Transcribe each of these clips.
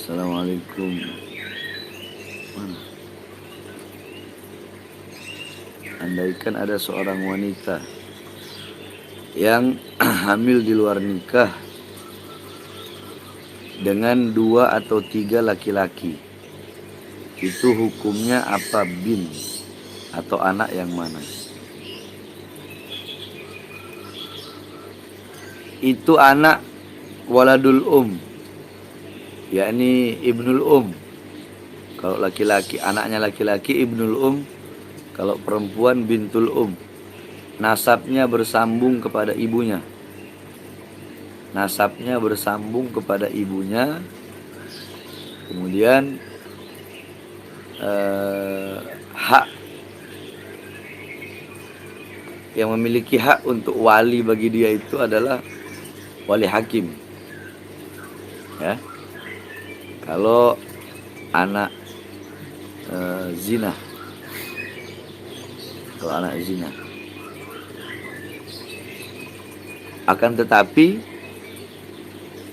Assalamualaikum. Mana? Andaikan ada seorang wanita yang hamil di luar nikah dengan 2 atau 3 laki-laki, itu hukumnya apa, bin atau anak yang mana? Itu anak waladul yakni ibnul Kalau laki-laki, anaknya laki-laki ibnul kalau perempuan bintul Nasabnya bersambung kepada ibunya. Nasabnya bersambung kepada ibunya. Kemudian hak yang memiliki hak untuk wali bagi dia itu adalah wali hakim. Ya. Kalau anak zina. Kalau anak zina. Akan tetapi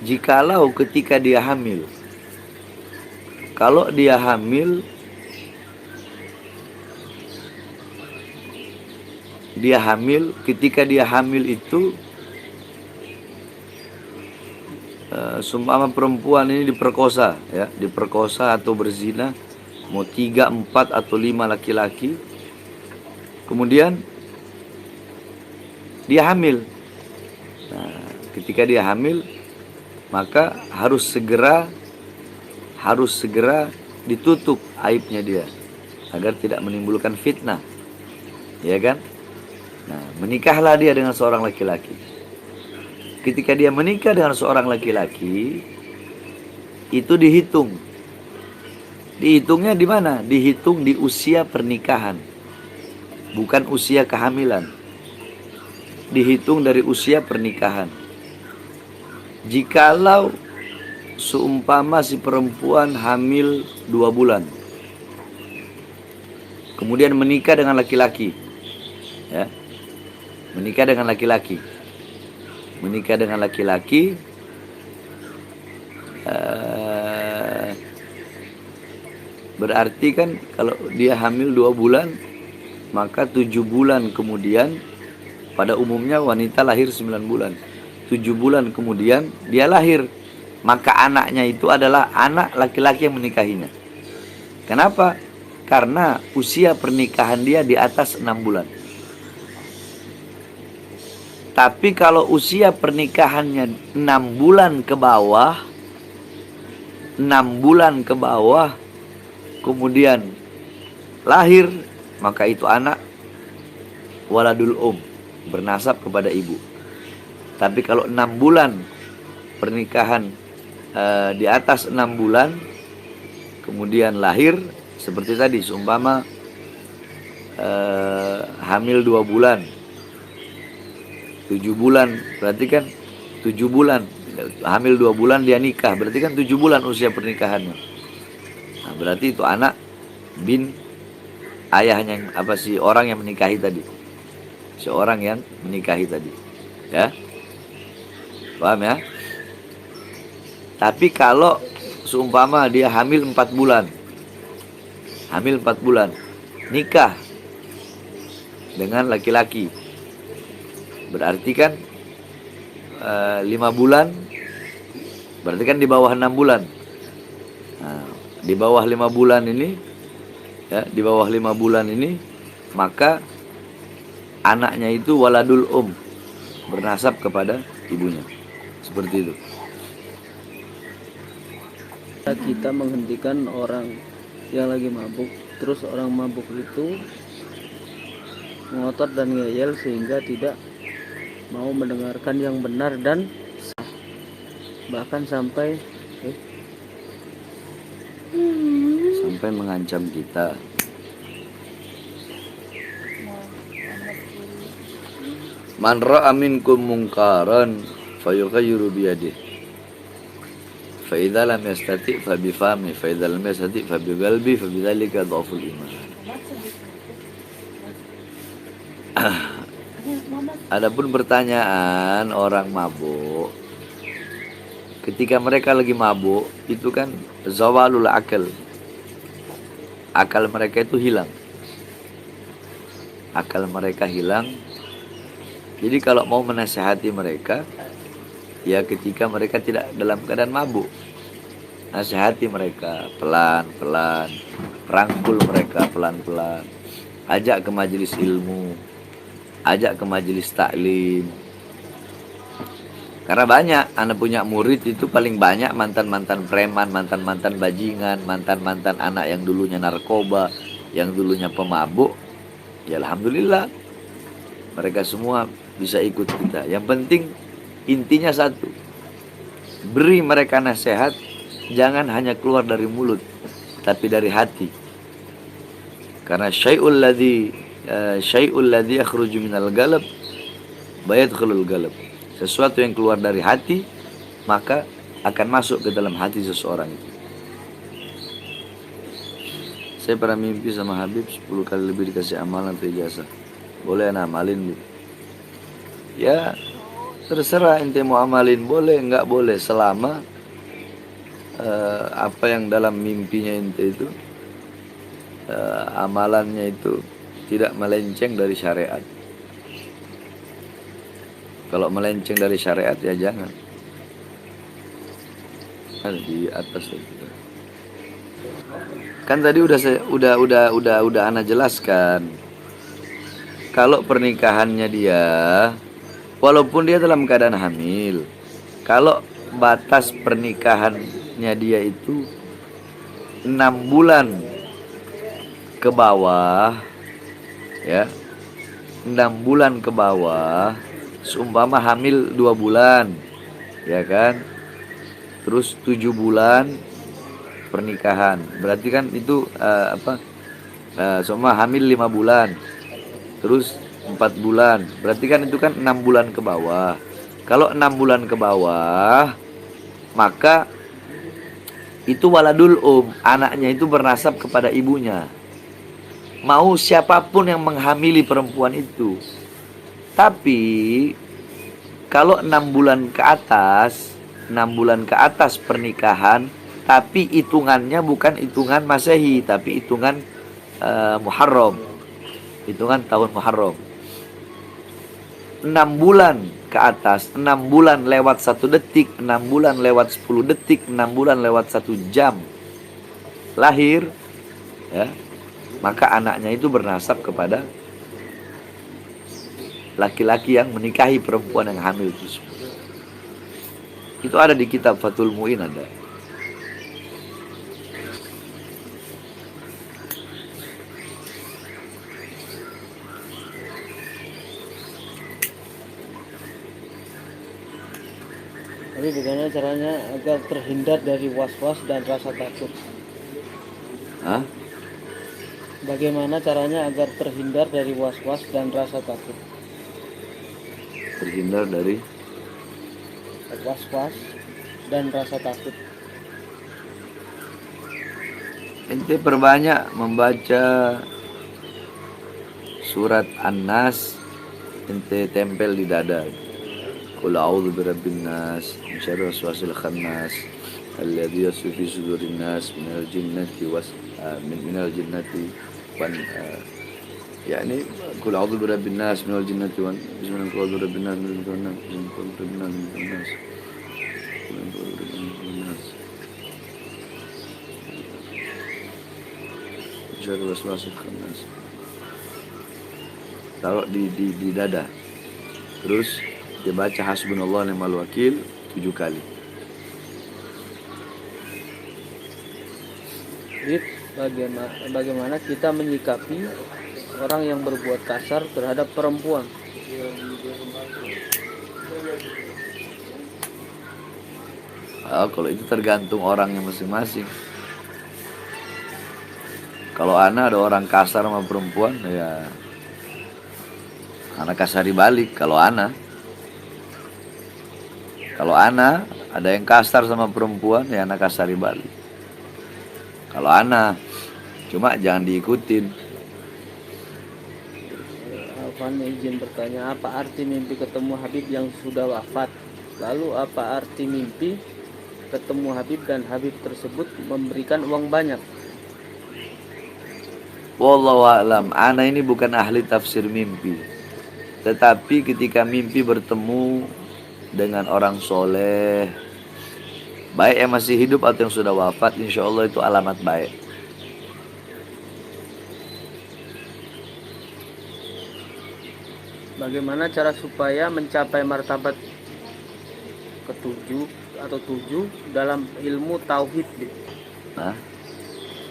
jikalau ketika dia hamil, kalau dia hamil, ketika dia hamil itu seumpama perempuan ini diperkosa, ya, diperkosa atau berzina, mau 3, 4 atau 5 laki-laki, kemudian dia hamil. Nah, ketika dia hamil, maka harus segera ditutup aibnya dia agar tidak menimbulkan fitnah, ya kan? Nah, menikahlah dia dengan seorang laki-laki. Ketika dia menikah dengan seorang laki-laki, itu dihitungnya di mana? Dihitung di usia pernikahan, bukan usia kehamilan. Dihitung dari usia pernikahan. Jikalau seumpama si perempuan hamil 2 bulan, kemudian menikah dengan laki-laki, ya, menikah dengan laki-laki, berarti kan kalau dia hamil 2 bulan, maka 7 bulan kemudian, pada umumnya wanita lahir 9 bulan, 7 bulan kemudian dia lahir, maka anaknya itu adalah anak laki-laki yang menikahinya. Kenapa? Karena usia pernikahan dia di atas 6 bulan. Tapi kalau usia pernikahannya 6 bulan ke bawah, kemudian lahir, maka itu anak waladul bernasab kepada ibu. Tapi kalau 6 bulan pernikahan, di atas 6 bulan kemudian lahir, seperti tadi seumpama hamil 2 bulan, 7 bulan, berarti kan 7 bulan, hamil 2 bulan dia nikah, berarti kan 7 bulan usia pernikahannya. Nah, berarti itu anak bin ayahnya, si orang yang menikahi tadi. Seorang yang menikahi tadi. Ya. Paham ya? Tapi kalau seumpama dia hamil 4 bulan. Nikah dengan laki-laki, berarti kan 5 bulan, berarti kan di bawah 6 bulan. Nah, di bawah 5 bulan ini, ya, di bawah 5 bulan ini, maka anaknya itu waladul bernasab kepada ibunya. Seperti itu. Kita menghentikan orang yang lagi mabuk, terus orang mabuk itu ngotot dan ngeyel sehingga tidak mau mendengarkan yang benar dan sah, bahkan sampai mengancam kita. Man ra'a minkum munkaran fayughayyiru biyadihi fa idza lam yastati fa bi fahmi fa idza lam yastati fa bi qalbi fa bidzalika dhaful iman. Adapun pertanyaan orang mabuk, ketika mereka lagi mabuk itu kan zawalul akal. Akal mereka itu hilang. Akal mereka hilang. Jadi kalau mau menasihati mereka, ya ketika mereka tidak dalam keadaan mabuk, nasihati mereka pelan-pelan, rangkul mereka pelan-pelan, ajak ke majelis ilmu, ajak ke majelis taklim. Karena banyak anak punya murid itu paling banyak mantan-mantan preman, mantan-mantan bajingan, mantan-mantan anak yang dulunya narkoba, yang dulunya pemabuk. Ya alhamdulillah mereka semua bisa ikut kita. Yang penting intinya satu, beri mereka nasihat, jangan hanya keluar dari mulut, tapi dari hati. Karena syai'ul ladzi yakhruju minal galab bayadkhulul galab. Sesuatu yang keluar dari hati maka akan masuk ke dalam hati seseorang itu. Saya pernah mimpi sama Habib 10 kali lebih dikasih amalan atau ijazah. Boleh anak amalin, Bu? Ya terserah ente mau amalin, boleh enggak boleh, selama apa yang dalam mimpinya ente itu amalannya itu tidak melenceng dari syariat. Kalau melenceng dari syariat ya jangan. Di atas itu. Kan tadi udah ana jelaskan. Kalau pernikahannya dia, walaupun dia dalam keadaan hamil, kalau batas pernikahannya dia itu 6 bulan ke bawah, ya, 6 bulan ke bawah, seumpama hamil 2 bulan, ya kan, terus 7 bulan pernikahan, berarti kan itu seumpama hamil 5 bulan, terus 4 bulan, berarti kan itu kan 6 bulan ke bawah. Kalau 6 bulan ke bawah, maka itu waladul anaknya itu bernasab kepada ibunya. Mau siapapun yang menghamili perempuan itu. Tapi kalau 6 bulan ke atas, 6 bulan ke atas pernikahan, tapi hitungannya bukan hitungan Masehi, tapi hitungan Muharram. Hitungan tahun Muharram. 6 bulan ke atas, 6 bulan lewat 1 detik, 6 bulan lewat 10 detik, 6 bulan lewat 1 jam lahir, ya, maka anaknya itu bernasab kepada laki-laki yang menikahi perempuan yang hamil tersebut. Itu ada di kitab Fathul Mu'in ada. Tapi bagaimana caranya agar terhindar dari was-was dan rasa takut? Hah? Bagaimana caranya agar terhindar dari was-was dan rasa takut? Terhindar dari Was-was dan rasa takut. ente perbanyak membaca surat An-Nas, ente tempel di dada. Qul a'udzu birabbin nas, min syarri waswasil khannas, alladzi yasfu fi sudurin nas minal jinnati wan yani qul a'udzu birabbin nas minal jinnati wan bismillahirrahmanirrahim qul a'udzu birabbin nas minal jinnati wan nas syarri waswasil khannas. Taruh di dada. Terus dia baca hasbunallah wa ni'mal wakil 7 kali. Jadi bagaimana kita menyikapi orang yang berbuat kasar terhadap perempuan? Kalau itu tergantung orangnya masing-masing. Kalau ana ada orang kasar sama perempuan, ya ana kasari balik. Kalau ana ada yang kasar sama perempuan, ya ana kasari balik. Kalau ana, cuma jangan diikutin. Alvan izin bertanya, apa arti mimpi ketemu Habib yang sudah wafat? Lalu apa arti mimpi ketemu Habib dan Habib tersebut memberikan uang banyak? Wallahu a'lam. Ana ini bukan ahli tafsir mimpi. Tetapi ketika mimpi bertemu dengan orang soleh, baik yang masih hidup atau yang sudah wafat, insya Allah itu alamat baik. Bagaimana cara supaya mencapai martabat ketujuh atau tujuh dalam ilmu tauhid? Nah,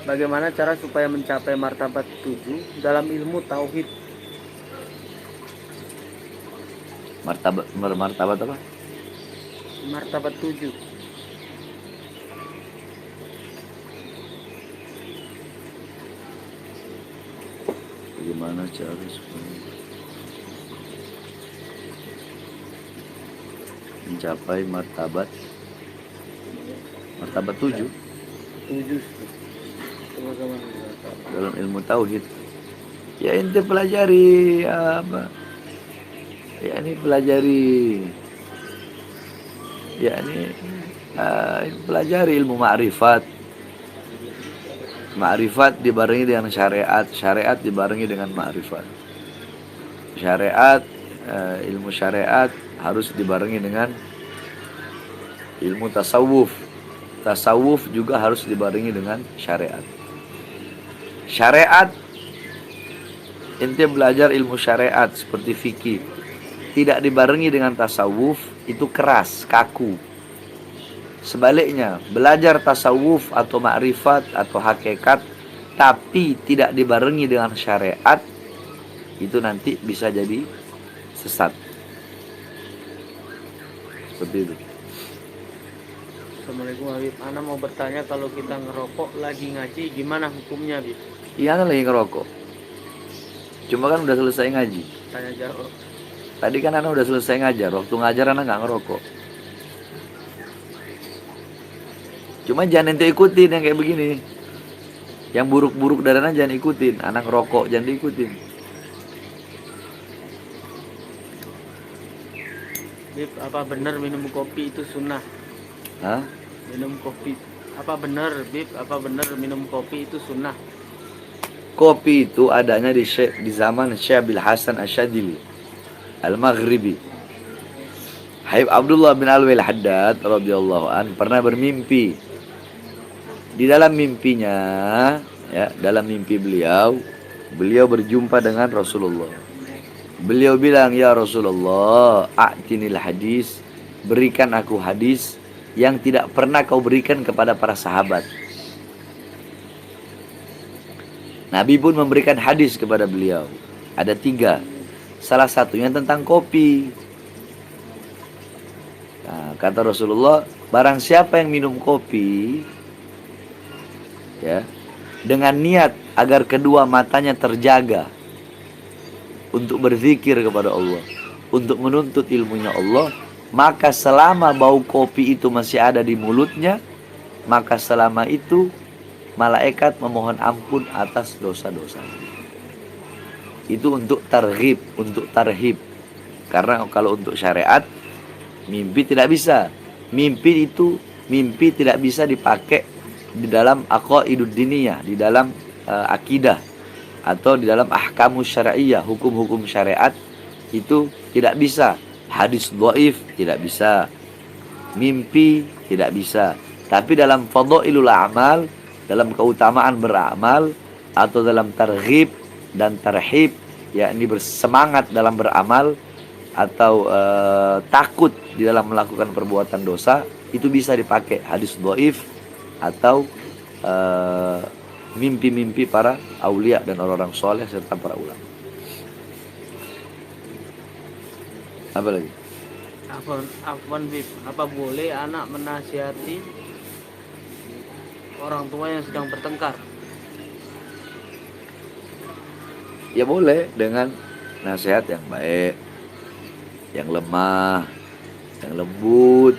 Bagaimana cara supaya mencapai martabat tujuh dalam ilmu tauhid? martabat apa? Martabat tujuh. Bagaimana cara supaya mencapai martabat 7 Tujuh. dalam ilmu tauhid? Ya ente pelajari apa? Ya ini pelajari ilmu ma'rifat. Ma'rifat dibarengi dengan syariat, syariat dibarengi dengan ma'rifat. Syariat, ilmu syariat harus dibarengi dengan ilmu tasawuf. Tasawuf juga harus dibarengi dengan syariat. Syariat, ente belajar ilmu syariat seperti fikih, tidak dibarengi dengan tasawuf, itu keras, kaku. Sebaliknya, belajar tasawuf atau ma'rifat atau hakikat tapi tidak dibarengi dengan syariat, itu nanti bisa jadi sesat. Seperti itu. Assalamualaikum Habib. Ana mau bertanya, kalau kita ngerokok lagi ngaji gimana hukumnya, Habib? Iya, Ana lagi ngerokok. Cuma kan udah selesai ngaji. Tanya jawab. Tadi kan Ana udah selesai ngajar. Waktu ngajar Ana nggak ngerokok. Cuma jangan ente ikutin yang kayak begini. Yang buruk-buruk dari Ana jangan ikutin. Ana ngerokok jangan diikutin. Habib, apa benar minum kopi itu sunnah? Hah? Minum kopi. Apa benar, Habib? Apa benar minum kopi itu sunnah? Kopi itu adanya di zaman Syekh Abil Hasan Asyadili Al-Maghribi. Habib Abdullah bin Alwi Al-Haddad radhiyallahu an pernah bermimpi. Di dalam mimpinya, ya, dalam mimpi beliau berjumpa dengan Rasulullah. Beliau bilang, "Ya Rasulullah, a'tinil hadis, berikan aku hadis yang tidak pernah kau berikan kepada para sahabat." Nabi pun memberikan hadis kepada beliau. Ada 3. Salah satunya tentang kopi. Nah, kata Rasulullah, barang siapa yang minum kopi, ya, dengan niat agar kedua matanya terjaga untuk berzikir kepada Allah, untuk menuntut ilmunya Allah, maka selama bau kopi itu masih ada di mulutnya, maka selama itu malaikat memohon ampun atas dosa-dosa. Itu untuk targhib, untuk tarhib. Karena kalau untuk syariat, mimpi tidak bisa. Mimpi tidak bisa dipakai di dalam aqaidud diniyah, di dalam akidah atau di dalam ahkamus syar'iyyah, hukum-hukum syariat itu tidak bisa. Hadis dhaif tidak bisa. Mimpi tidak bisa. Tapi dalam fadhailul a'mal, dalam keutamaan beramal atau dalam targhib dan tarhib, yakni bersemangat dalam beramal atau takut di dalam melakukan perbuatan dosa, itu bisa dipakai hadis dhaif atau mimpi-mimpi para aulia dan orang-orang soleh serta para ulama. Apa lagi? Afwan, Bib, apa boleh anak menasihati orang tua yang sedang bertengkar? Ya boleh, dengan nasihat yang baik, yang lemah, yang lembut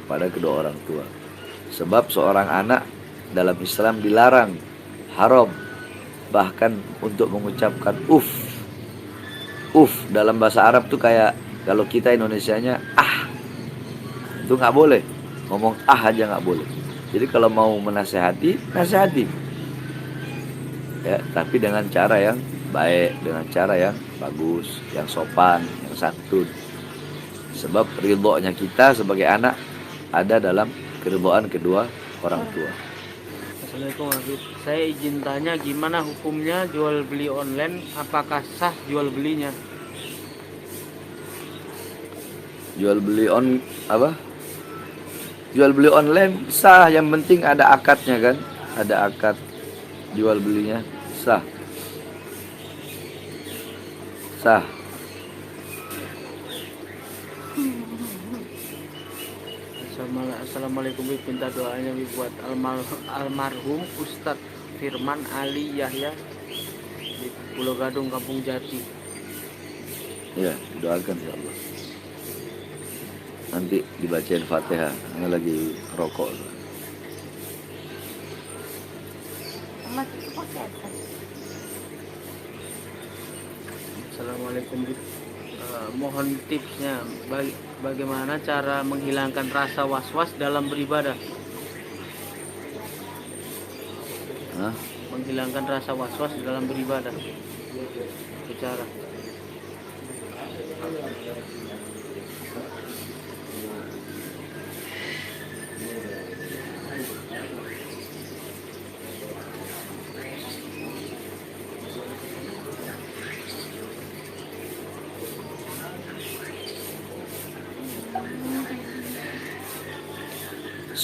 kepada kedua orang tua. Sebab seorang anak dalam Islam dilarang, haram, bahkan untuk mengucapkan uf dalam bahasa Arab tuh kayak kalau kita Indonesianya itu nggak boleh. ngomong aja nggak boleh. Jadi kalau mau menasehati, nasehati, ya, tapi dengan cara yang baik, dengan cara yang bagus, yang sopan, yang santun. Sebab ridhonya kita sebagai anak ada dalam keridhaan kedua orang tua. Assalamualaikum Habib. Saya izin tanya, gimana hukumnya jual beli online? Apakah sah jual belinya? Jual beli jual beli online sah, yang penting ada akadnya kan, ada akad jual belinya, sah. Assalamualaikum Bib, minta doanya Bib buat almarhum Ustadz Firman Ali Yahya di Pulau Gadung, Kampung Jati. Ya, doakan ya Allah. Nanti dibacain Fatihah, ini lagi rokok. Assalamualaikum Bib. Mohon tipsnya bagaimana cara menghilangkan rasa was-was dalam beribadah. Hah? Menghilangkan rasa was-was dalam beribadah. Bicara.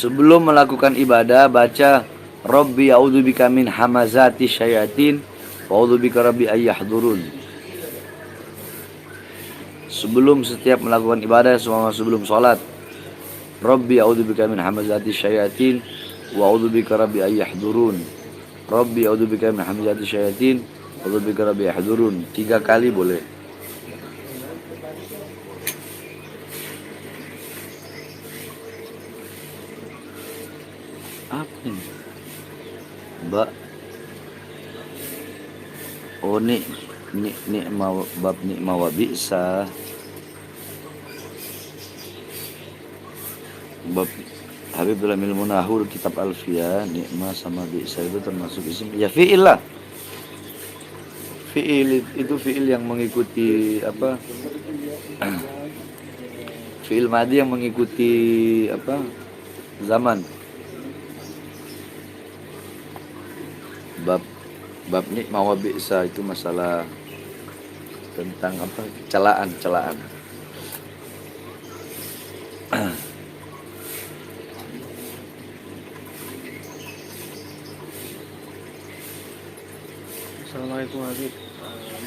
Sebelum melakukan ibadah, baca Rabbi a'udzubika min hamazati syayatin wa a'udzubika rabbi ayyahdurun. Sebelum setiap melakukan ibadah, semua sebelum sholat, Rabbi a'udzubika min hamazati syayatin wa a'udzubika rabbi ayyahdurun. Rabbi a'udzubika min hamazati syayatin wa a'udzubika rabbi ayyahdurun. 3 kali boleh. Apa ini? Mbak. Oh, bab nikmah wa bi'sa. Bab Habib dalam ilmu nahwu kitab Alfiyah, nikmah sama bi'sa itu termasuk isim. Ya fi'il lah. Fi'il itu fi'il yang mengikuti apa? Fi'il madhi yang mengikuti apa? Zaman. Bab nikmah wa bi'sa itu masalah tentang apa? Celaan. Assalamualaikum Habib.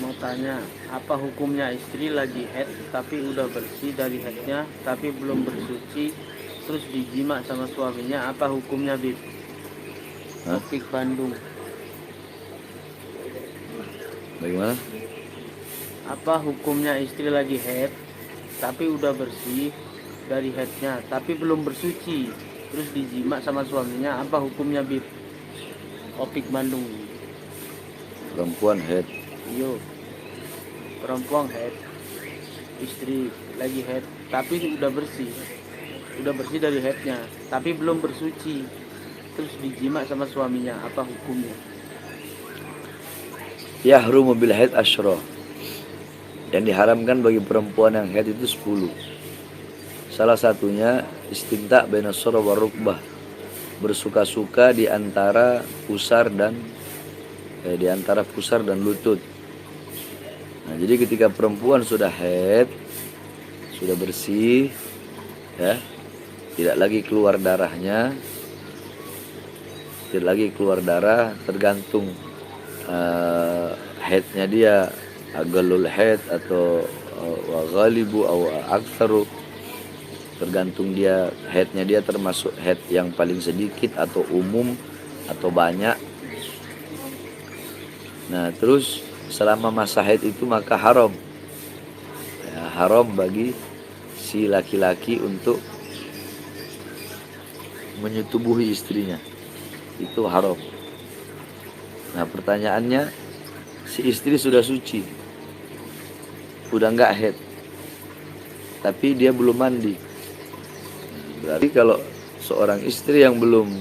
Mau tanya, apa hukumnya istri lagi haid tapi udah bersih dari haidnya tapi belum bersuci, terus dijima sama suaminya, apa hukumnya Bib? Topik Bandung. Bagaimana? Apa hukumnya istri lagi haid tapi udah bersih dari haidnya tapi belum bersuci, terus dijima sama suaminya, apa hukumnya Bib? Topik Bandung. Perempuan haid. Yo, perempuan haid, istri lagi haid tapi udah bersih dari haidnya tapi belum bersuci, terus dijima sama suaminya, apa hukumnya? Yahrumu bil haid asyra. Yang diharamkan bagi perempuan yang haid itu 10. Salah satunya istimta' baina surah wa rukbah, bersuka-suka di antara pusar dan lutut. Nah, jadi ketika perempuan sudah haid, sudah bersih, ya, tidak lagi keluar darahnya, tergantung haidnya dia agalul haid atau wa ghalibu atau aktsaru, tergantung dia haidnya dia termasuk haid yang paling sedikit atau umum atau banyak. Nah, terus selama masa haid itu maka haram bagi si laki-laki untuk menyetubuhi istrinya, itu haram. Nah, pertanyaannya, si istri sudah suci, udah enggak haid, tapi dia belum mandi. Berarti kalau seorang istri yang belum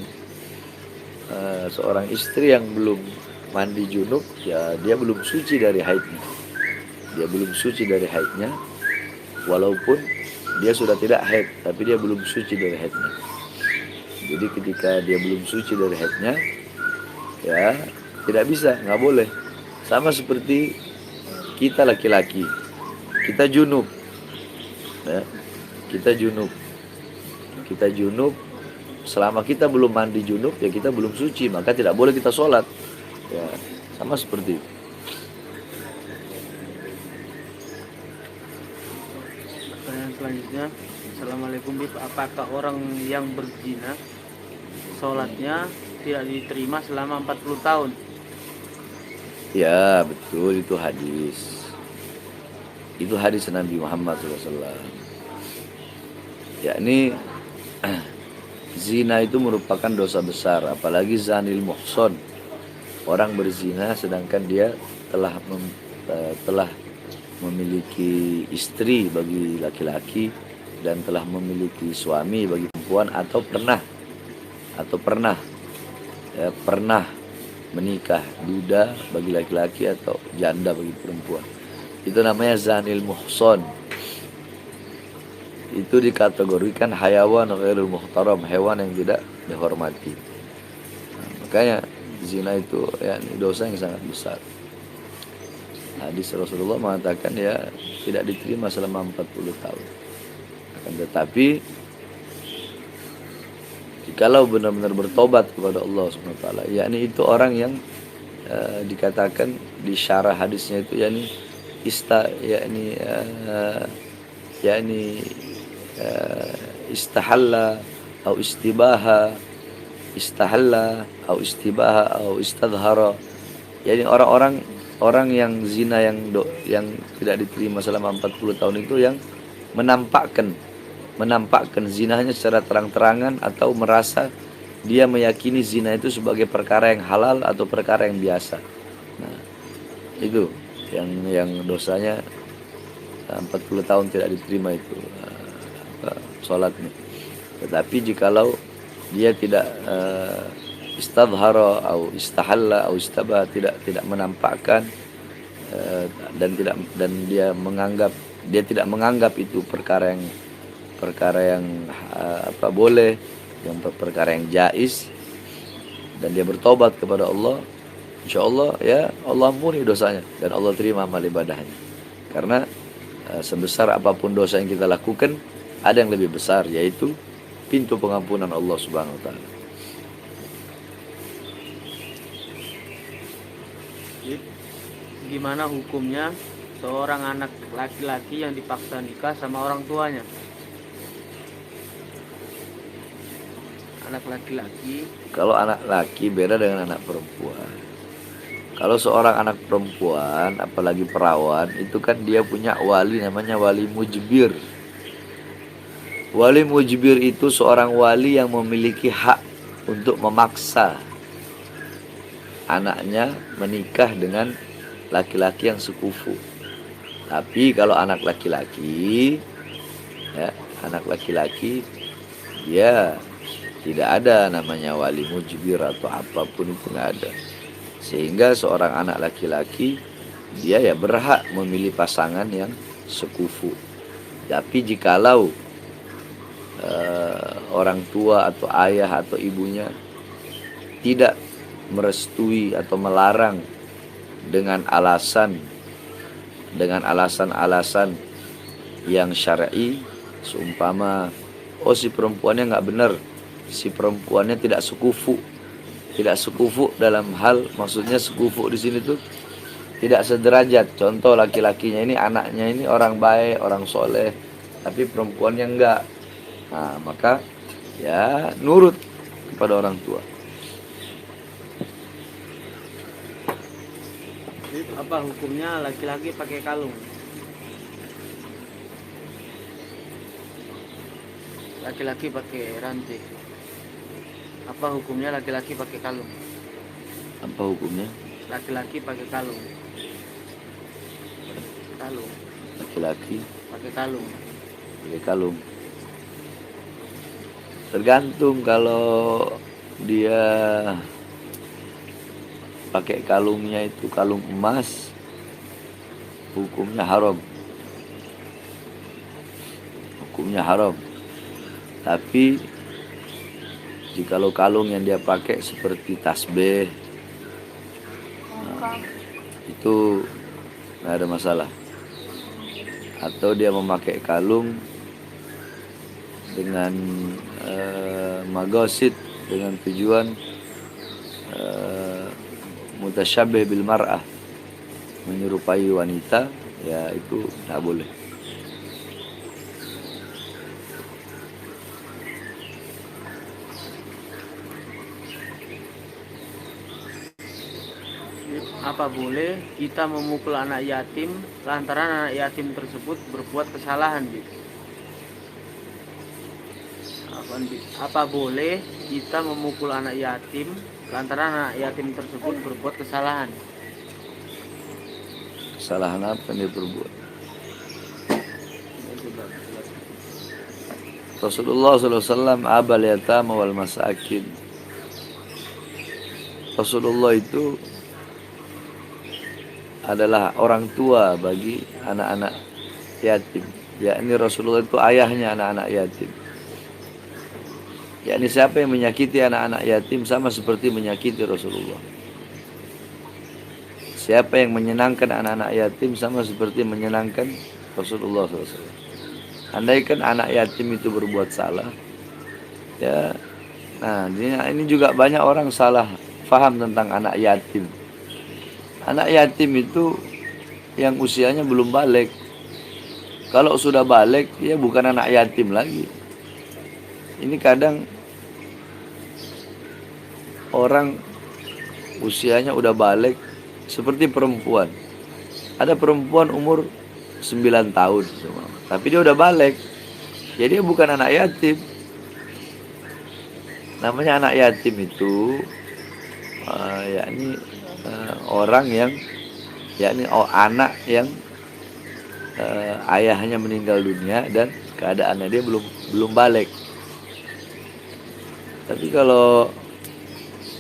mandi junub, ya dia belum suci dari haidnya. Dia belum suci dari haidnya, walaupun dia sudah tidak haid, tapi dia belum suci dari haidnya. Jadi ketika dia belum suci dari haidnya, ya tidak bisa, nggak boleh. Sama seperti kita laki-laki, kita junub, ya, kita junub. Selama kita belum mandi junub, ya kita belum suci, maka tidak boleh kita sholat. Ya, sama seperti itu. Pertanyaan selanjutnya, Assalamualaikum Bib, apakah orang yang berzina sholatnya tidak diterima selama 40 tahun? Ya betul, itu hadis. Itu hadis Nabi Muhammad SAW. Yakni zina itu merupakan dosa besar, apalagi zanil muhson. Orang berzina sedangkan dia telah memiliki istri bagi laki-laki dan telah memiliki suami bagi perempuan, atau pernah menikah, duda bagi laki-laki atau janda bagi perempuan. Itu namanya zanil muhson. Itu dikategorikan hayawan ghairul muhtaram, hewan yang tidak dihormati. Nah, makanya zina itu ya dosa yang sangat besar. Hadis Rasulullah mengatakan ya tidak diterima selama 40 tahun. Akan tetapi jikalau benar-benar bertobat kepada Allah SWT, yakni itu orang yang dikatakan di syarah hadisnya itu istahalla atau istibaha atau istadhara. Jadi orang yang zina yang tidak diterima selama 40 tahun itu yang menampakkan zinanya secara terang-terangan, atau merasa dia meyakini zina itu sebagai perkara yang halal atau perkara yang biasa. Nah, itu yang dosanya 40 tahun tidak diterima itu sholatnya. Tetapi jikalau dia tidak istadhara atau istahalla atau istabah, tidak menampakkan dan dia tidak menganggap itu perkara yang boleh, yang perkara yang jaiz, dan dia bertobat kepada Allah, insya Allah ya Allah ampuni dosanya dan Allah terima amal ibadahnya. Karena sebesar apapun dosa yang kita lakukan, ada yang lebih besar, yaitu pintu pengampunan Allah Subhanahu wa taala. Gimana hukumnya seorang anak laki-laki yang dipaksa nikah sama orang tuanya? Anak laki-laki. Kalau anak laki beda dengan anak perempuan. Kalau seorang anak perempuan, apalagi perawan, itu kan dia punya wali, namanya wali mujbir. Wali mujbir itu seorang wali yang memiliki hak untuk memaksa anaknya menikah dengan laki-laki yang sekufu. Tapi kalau anak laki-laki, dia tidak ada namanya wali mujbir atau apapun itu, nggak ada. Sehingga seorang anak laki-laki dia ya berhak memilih pasangan yang sekufu. Tapi jikalau orang tua atau ayah atau ibunya tidak merestui atau melarang dengan alasan-alasan yang syar'i, seumpama si perempuannya nggak benar, si perempuannya tidak sekufu dalam hal, maksudnya sekufu di sini tuh tidak sederajat. Contoh, laki-lakinya ini, anaknya ini orang baik, orang soleh, tapi perempuannya enggak. Nah, maka ya nurut kepada orang tua. Apa hukumnya laki-laki pakai kalung? Laki-laki pakai rantai. Apa hukumnya laki-laki pakai kalung? Apa hukumnya? Laki-laki pakai kalung. Laki-laki pakai kalung. pakai kalung. Tergantung, kalau dia pakai kalungnya itu kalung emas, hukumnya haram. Hukumnya haram. Tapi jikalau kalung yang dia pakai seperti tasbih, itu nggak ada masalah. Atau dia memakai kalung dengan magosid, dengan tujuan mutasyabih bil mar'ah, menyerupai wanita, ya itu tak boleh. Apa boleh kita memukul anak yatim lantaran anak yatim tersebut berbuat kesalahan, Bib? Apa boleh kita memukul anak yatim lantaran anak yatim tersebut berbuat kesalahan? Kesalahan apa yang dia perbuat? Rasulullah SAW abal yatama wal masakin. Rasulullah itu adalah orang tua bagi anak-anak yatim. Yakni Rasulullah itu ayahnya anak-anak yatim. Yakni siapa yang menyakiti anak-anak yatim sama seperti menyakiti Rasulullah. Siapa yang menyenangkan anak-anak yatim sama seperti menyenangkan Rasulullah SAW. Andaikan anak yatim itu berbuat salah, ya, nah ini juga banyak orang salah faham tentang anak yatim. Anak yatim itu yang usianya belum balik. Kalau sudah balik, ya bukan anak yatim lagi. Ini kadang orang usianya udah balik seperti perempuan. Ada perempuan umur 9 tahun, tapi dia udah balik. Jadi dia bukan anak yatim. Namanya anak yatim itu yakni orang yang, yakni anak yang ayahnya meninggal dunia dan keadaannya dia belum balik. Tapi kalau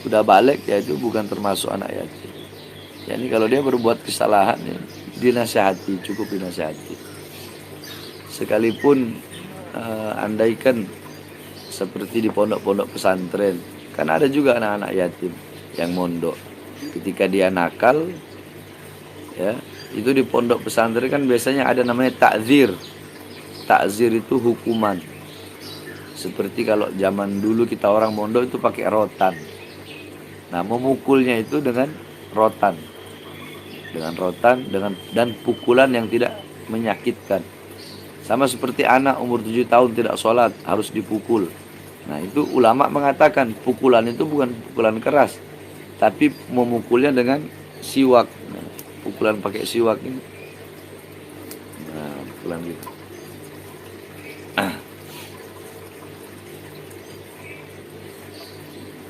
sudah balik, ya itu bukan termasuk anak yatim. Yakni kalau dia berbuat kesalahan, ya, dinasihati, cukup dinasihati. Sekalipun andaikan seperti di pondok-pondok pesantren, kan ada juga anak-anak yatim yang mondok. Ketika dia nakal, ya, itu di pondok pesantren kan biasanya ada namanya takzir. Takzir itu hukuman. Seperti kalau zaman dulu kita orang mondok itu pakai rotan. Nah, memukulnya itu dengan rotan. Dan pukulan yang tidak menyakitkan. Sama seperti anak umur 7 tahun tidak sholat, harus dipukul. Nah, itu ulama mengatakan pukulan itu bukan pukulan keras, tapi memukulnya dengan siwak. Nah, pukulan pakai siwak ini. Nah, pukulan gitu.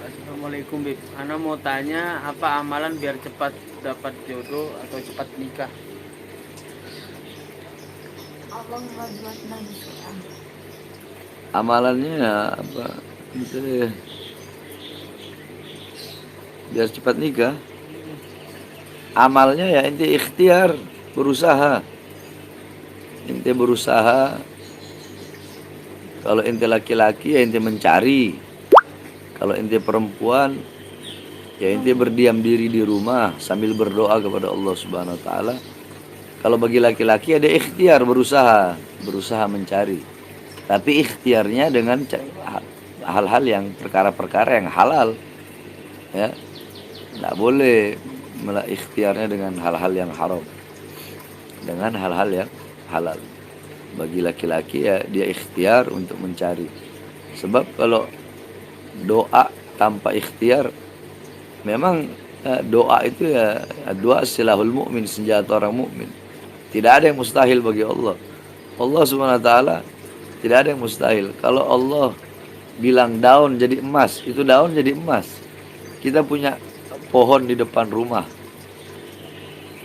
Assalamualaikum, Bib. Ana mau tanya, apa amalan biar cepat dapat jodoh atau cepat nikah? Amalannya apa? Misalnya biar cepat nikah. Amalnya ya inti ikhtiar, berusaha. Inti berusaha. Kalau inti laki-laki ya inti mencari. Kalau inti perempuan, ya inti berdiam diri di rumah sambil berdoa kepada Allah Subhanahu wa taala. Kalau bagi laki-laki ada ikhtiar, berusaha mencari. Tapi ikhtiarnya dengan hal-hal yang perkara-perkara yang halal. Ya. Tidak boleh ikhtiarnya dengan hal-hal yang haram. Dengan hal-hal yang halal. Bagi laki-laki ya dia ikhtiar untuk mencari. Sebab kalau doa tanpa ikhtiar, memang doa itu ya doa silahul mukmin, senjata orang mukmin. Tidak ada yang mustahil bagi Allah. Allah Subhanahu wa taala tidak ada yang mustahil. Kalau Allah bilang daun jadi emas, itu daun jadi emas. Kita punya pohon di depan rumah.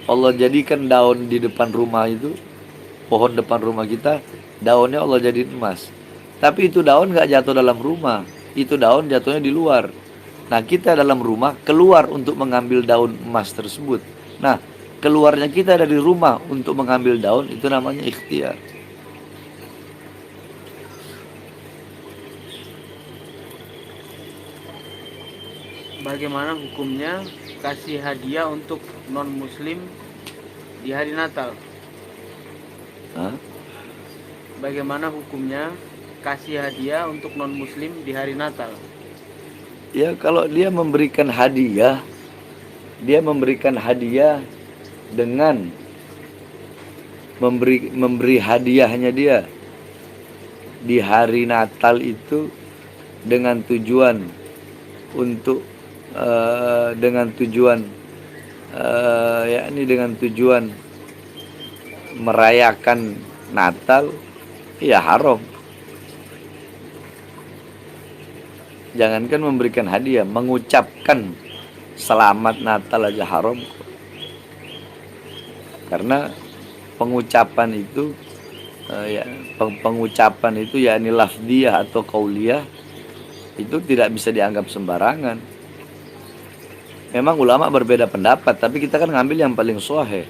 Allah jadikan daun di depan rumah itu, pohon depan rumah kita, daunnya Allah jadiin emas. Tapi itu daun nggak jatuh dalam rumah, itu daun jatuhnya di luar. Nah, kita dalam rumah keluar untuk mengambil daun emas tersebut. Nah, keluarnya kita dari rumah untuk mengambil daun itu namanya ikhtiar. Bagaimana hukumnya kasih hadiah untuk non-muslim di hari Natal? Hah? Bagaimana hukumnya kasih hadiah untuk non-muslim di hari Natal? Ya, kalau dia memberikan hadiah dengan memberi hadiahnya dia di hari Natal itu dengan tujuan untuk yakni dengan tujuan merayakan Natal, ya haram. Jangankan memberikan hadiah, mengucapkan selamat Natal aja haram. Karena pengucapan itu yakni lafdiyah atau qauliyah itu tidak bisa dianggap sembarangan. Memang ulama berbeda pendapat, tapi kita kan ngambil yang paling sahih.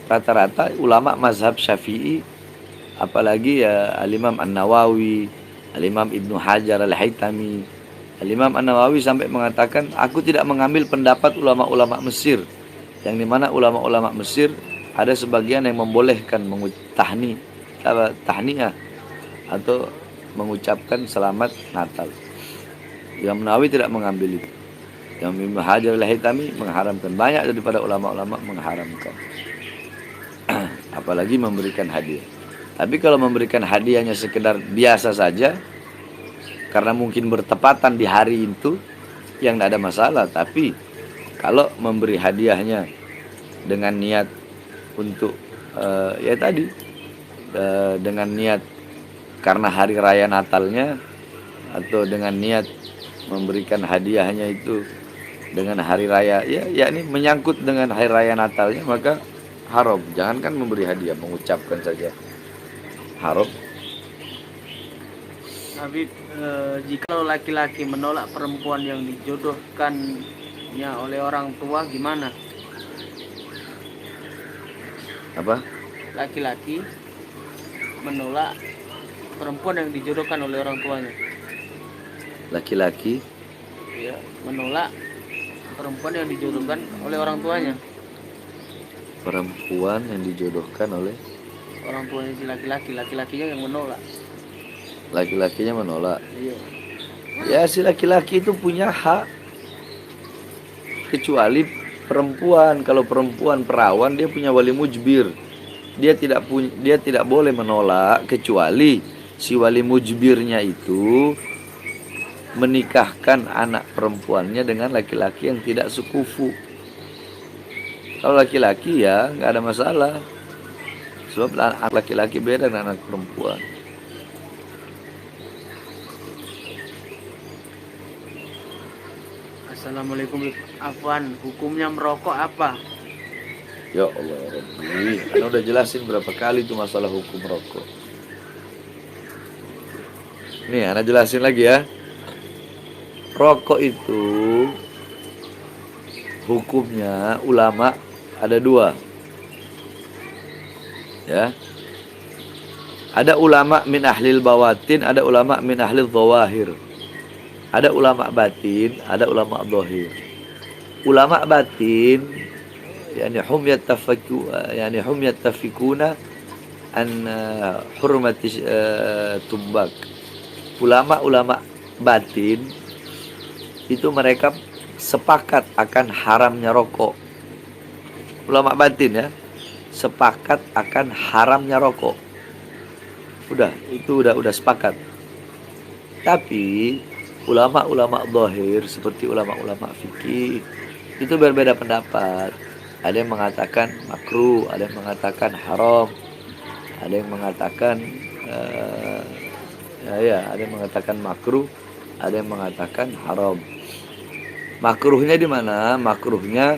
Rata-rata ulama mazhab Syafi'i, apalagi ya Al-Imam An-Nawawi, Al-Imam Ibnu Hajar Al-Haytami. Al-Imam An-Nawawi sampai mengatakan, aku tidak mengambil pendapat ulama-ulama Mesir, yang dimana ulama-ulama Mesir ada sebagian yang membolehkan tahniah atau mengucapkan selamat Natal. Imam Nawawi tidak mengambil itu. Yang Ibnu Hajar Al-Haytami mengharamkan. Banyak daripada ulama-ulama mengharamkan. Apalagi memberikan hadiah. Tapi kalau memberikan hadiahnya sekedar biasa saja, karena mungkin bertepatan di hari itu, yang tidak ada masalah. Tapi kalau memberi hadiahnya dengan niat untuk dengan niat karena hari raya Natalnya, atau dengan niat memberikan hadiahnya itu dengan hari raya, yakni menyangkut dengan hari raya Natalnya, maka haram. Jangankan memberi hadiah, mengucapkan saja haram. Habib, jika laki-laki menolak perempuan yang dijodohkannya oleh orang tua, gimana? Apa? Laki-laki menolak perempuan yang dijodohkan oleh orang tuanya. Laki-laki Ya, menolak perempuan yang dijodohkan oleh orang tuanya. perempuan yang dijodohkan oleh Orang tuanya si laki-laki, laki-lakinya yang menolak. laki-lakinya menolak. Iya. Ya, si laki-laki itu punya hak, kecuali perempuan. Kalau perempuan perawan, dia punya wali mujbir. Dia tidak boleh menolak kecuali si wali mujbirnya itu menikahkan anak perempuannya dengan laki-laki yang tidak sekufu. Kalau laki-laki ya nggak ada masalah, sebab anak laki-laki beda dengan anak perempuan. Assalamualaikum, Afwan, hukumnya merokok apa? Ya Allah Rabbi, Anda udah jelasin berapa kali itu masalah hukum rokok. Nih, Anda jelasin lagi ya. Rokok itu hukumnya ulama ada dua. Ya. Ada ulama min ahlil bawatin, ada ulama min ahlil dhawahir. Ada ulama batin, ada ulama dhahir. Ulama batin hum yattafikuna an hurmati tumbak. Ulama-ulama batin itu mereka sepakat akan haramnya rokok. Ulama batin ya, sepakat akan haramnya rokok. Itu udah sepakat. Tapi ulama-ulama dhahir seperti ulama-ulama fikih itu berbeda pendapat. Ada yang mengatakan makruh, ada yang mengatakan haram, ada yang mengatakan ada yang mengatakan makruh, ada yang mengatakan haram. Makruhnya di mana? Makruhnya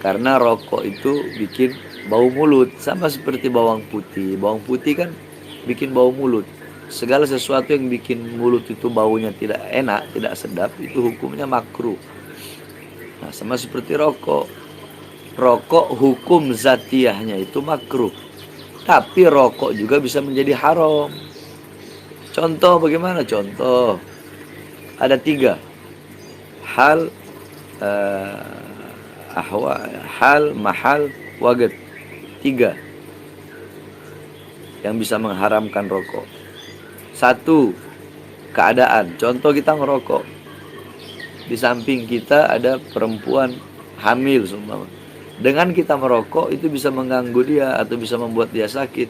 karena rokok itu bikin bau mulut, sama seperti bawang putih. Bawang putih kan bikin bau mulut. segala sesuatu yang bikin mulut itu baunya tidak enak, tidak sedap, itu hukumnya makruh. Nah, sama seperti rokok. Rokok hukum zatiahnya itu makruh. Tapi rokok juga bisa menjadi haram. Contoh bagaimana? Contoh. Ada 3 hal, hal, mahal, waget. 3 yang bisa mengharamkan rokok. 1, keadaan. Contoh kita ngerokok. Di samping kita ada perempuan hamil seumpama. Dengan kita merokok itu bisa mengganggu dia atau bisa membuat dia sakit.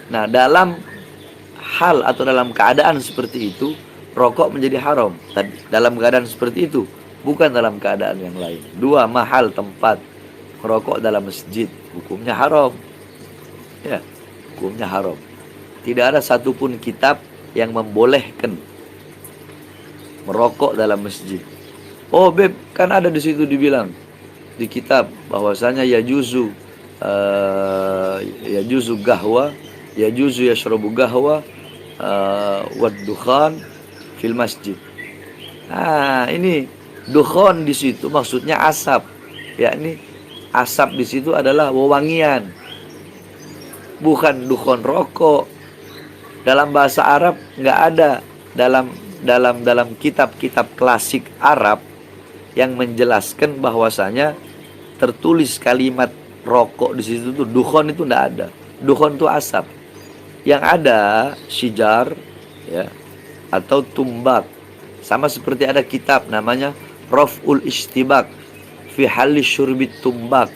Nah, dalam hal atau dalam keadaan seperti itu, rokok menjadi haram. Dalam keadaan seperti itu, bukan dalam keadaan yang lain. 2, mahal, tempat. Merokok dalam masjid, hukumnya haram. Ya, hukumnya haram. Tidak ada satupun kitab yang membolehkan merokok dalam masjid. Oh, beb, kan ada di situ dibilang di kitab bahwasanya yajuzu gahwa, yajuzu yashrabu gahwa wad dukhan fil masjid. Nah, ini dukhan di situ maksudnya asap. Yakni asap di situ adalah wewangian. Bukan dukhan rokok. Dalam bahasa Arab nggak ada dalam kitab-kitab klasik Arab yang menjelaskan bahwasanya tertulis kalimat rokok di situ tuh dukhon itu enggak ada. Dukhon itu asap. Yang ada syijar ya atau tumbak. Sama seperti ada kitab namanya Raf'ul Ishtibak fi halis syurbit tumbak.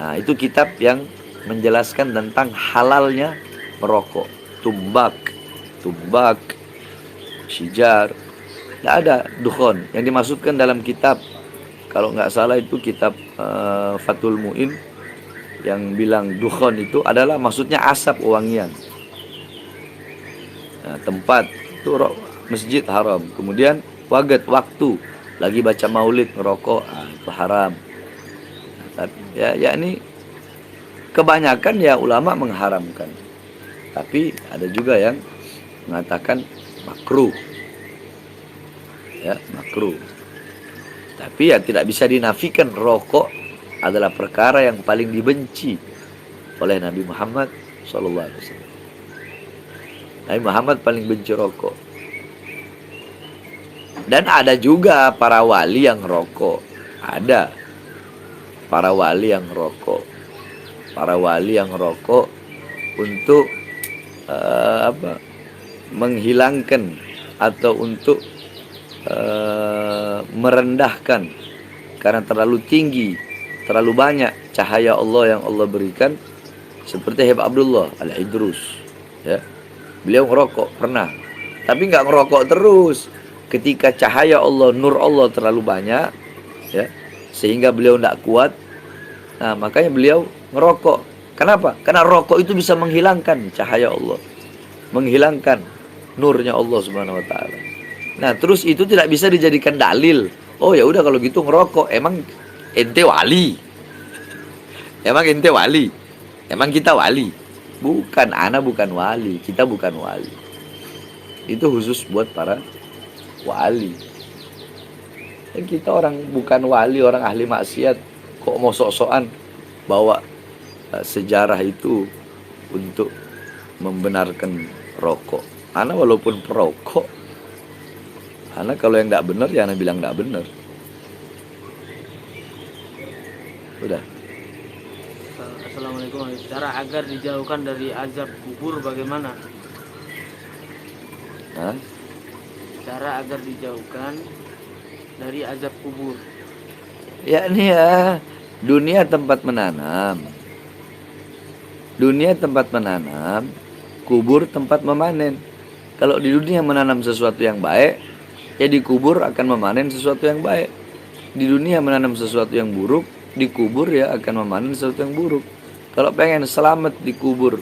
Nah, itu kitab yang menjelaskan tentang halalnya merokok. Tumbak, syijar. Tidak ada dukhon. Yang dimaksudkan dalam kitab, kalau nggak salah itu kitab Fathul Mu'in, yang bilang dukhon itu adalah maksudnya asap wangian. Nah, tempat itu masjid haram. Kemudian waktu lagi baca maulid ngerokok, itu haram. Ya ini kebanyakan ya ulama mengharamkan. Tapi ada juga yang mengatakan makruh. Ya, makruh. Tapi ya tidak bisa dinafikan rokok adalah perkara yang paling dibenci oleh Nabi Muhammad SAW. Nabi Muhammad paling benci rokok. Dan ada juga para wali yang rokok. Ada para wali yang rokok. Para wali yang rokok untuk menghilangkan atau untuk merendahkan karena terlalu tinggi, terlalu banyak cahaya Allah yang Allah berikan, seperti Habib Abdullah Al-Idrus ya. Beliau ngerokok pernah, tapi nggak ngerokok terus. Ketika cahaya Allah, nur Allah terlalu banyak ya, sehingga beliau tidak kuat, nah makanya beliau ngerokok. Kenapa? Karena rokok itu bisa menghilangkan cahaya Allah, menghilangkan nurnya Allah Subhanahu wa taala. Nah, terus itu tidak bisa dijadikan dalil. Oh ya udah kalau gitu ngerokok. Emang ente wali? Emang ente wali? Emang kita wali? Bukan, ana bukan wali, kita bukan wali. Itu khusus buat para wali. Dan kita orang bukan wali, orang ahli maksiat, kok mau sok-sokan bawa sejarah itu untuk membenarkan rokok. Ana walaupun perokok, karena kalau yang tidak benar, ya Anda bilang tidak benar. Udah. Assalamualaikum. Cara agar dijauhkan dari azab kubur bagaimana? Hah? Cara agar dijauhkan dari azab kubur. Ya ini ya, dunia tempat menanam. Dunia tempat menanam, kubur tempat memanen. Kalau di dunia menanam sesuatu yang baik, ya di kubur akan memanen sesuatu yang baik. Di dunia menanam sesuatu yang buruk, di kubur ya akan memanen sesuatu yang buruk. Kalau pengen selamat di kubur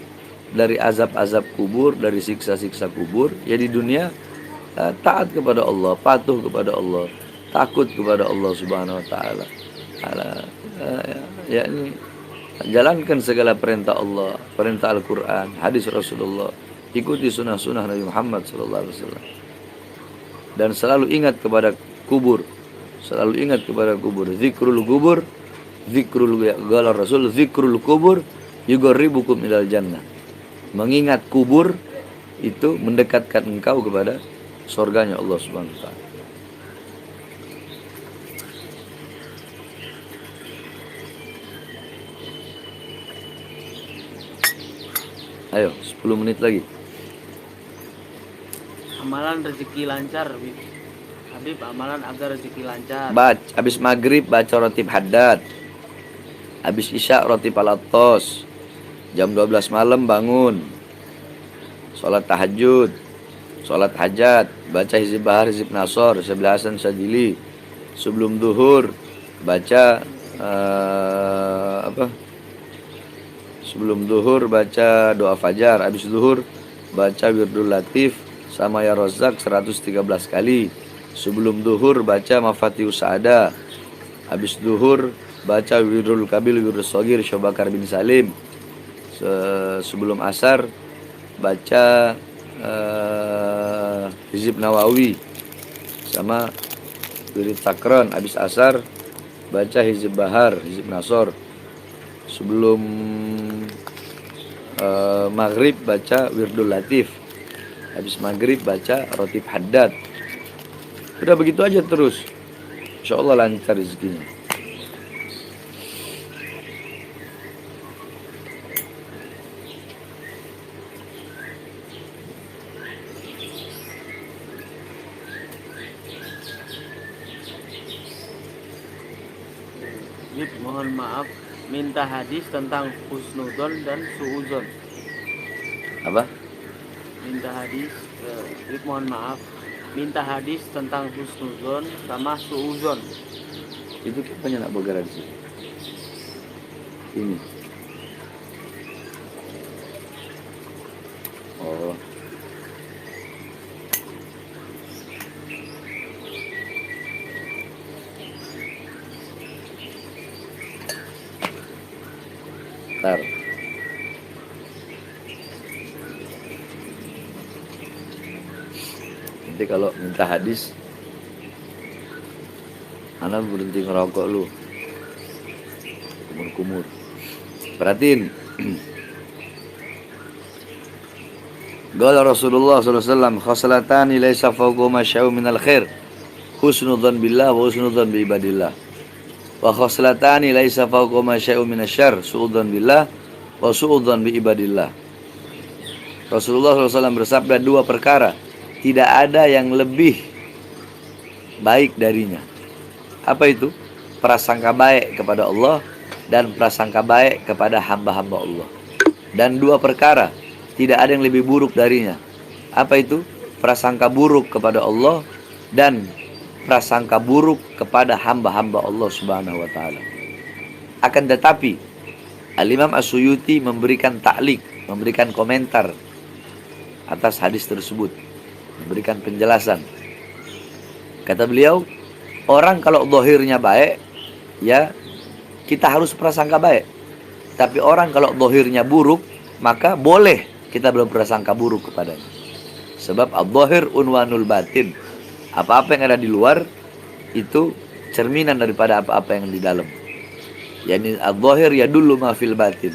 dari azab-azab kubur, dari siksa-siksa kubur, ya di dunia taat kepada Allah, patuh kepada Allah, takut kepada Allah Subhanahu wa taala. Ya ini jalankan segala perintah Allah, perintah Al-Qur'an, hadis Rasulullah. ikuti sunnah-sunnah Nabi Muhammad SAW, dan selalu ingat kepada kubur, selalu ingat kepada kubur. Zikrul kubur, zikrul qala Rasul, zikrul kubur yuqarribukum ilal jannah. Mengingat kubur itu mendekatkan engkau kepada surganya Allah Subhanahu wa taala. Ayo, 10 menit lagi. Amalan rezeki lancar, Habib, amalan agar rezeki lancar. Habis maghrib baca rotib haddad. Habis isya rotib al-attos. Jam 12 malam bangun, sholat tahajud, sholat hajat, baca hizib bahar, hizib nasor, sebelah Hasan Sadili. Sebelum duhur baca Sebelum duhur baca doa fajar. Habis duhur baca wirdul latif sama ya rozak 113 kali. Sebelum duhur baca mafatihus sa'ada. Habis duhur baca wirdul kabil, wirdul sogir Syobakar bin Salim. Sebelum asar baca hizib Nawawi sama wirid sakron. Habis asar baca hizib bahar, hizib nasor. Sebelum maghrib baca wirdul latif. Habis maghrib baca rotib haddad. Udah begitu aja terus, insya Allah lancar rezekinya. Habib, mohon maaf, minta hadis tentang husnudon dan suuzon. Apa? Minta hadis, Habib, mohon maaf, minta hadis tentang husnuzon sama suuzon. Itu banyak nak bergerak sih. Ini. Oh. Bentar. Nanti kalau minta hadis, anak berhenti ngerokok lu, kumur-kumur. Perhatiin. Qala Rasulullah SAW, khoslatani laisa fawqahuma syai'un minal khair, husnudzan billah wa husnudzan bi ibadillah. Wa khoslatani laisa fawqahuma syai'un minasyarr, su'udzan billah wa su'udzan bi ibadillah. Rasulullah SAW bersabda, dua perkara tidak ada yang lebih baik darinya. Apa itu? Prasangka baik kepada Allah dan prasangka baik kepada hamba-hamba Allah. Dan dua perkara tidak ada yang lebih buruk darinya. Apa itu? Prasangka buruk kepada Allah dan prasangka buruk kepada hamba-hamba Allah Subhanahu wa taala. Akan tetapi Al-Imam As-Suyuti memberikan ta'liq, memberikan komentar atas hadis tersebut, memberikan penjelasan. Kata beliau, orang kalau zahirnya baik, ya kita harus prasangka baik. Tapi orang kalau zahirnya buruk, maka boleh kita berprasangka buruk kepadanya. Sebab al-zahir unwanul batin. Apa-apa yang ada di luar itu cerminan daripada apa-apa yang di dalam. Yani al-zahir yadullu ma fil batin.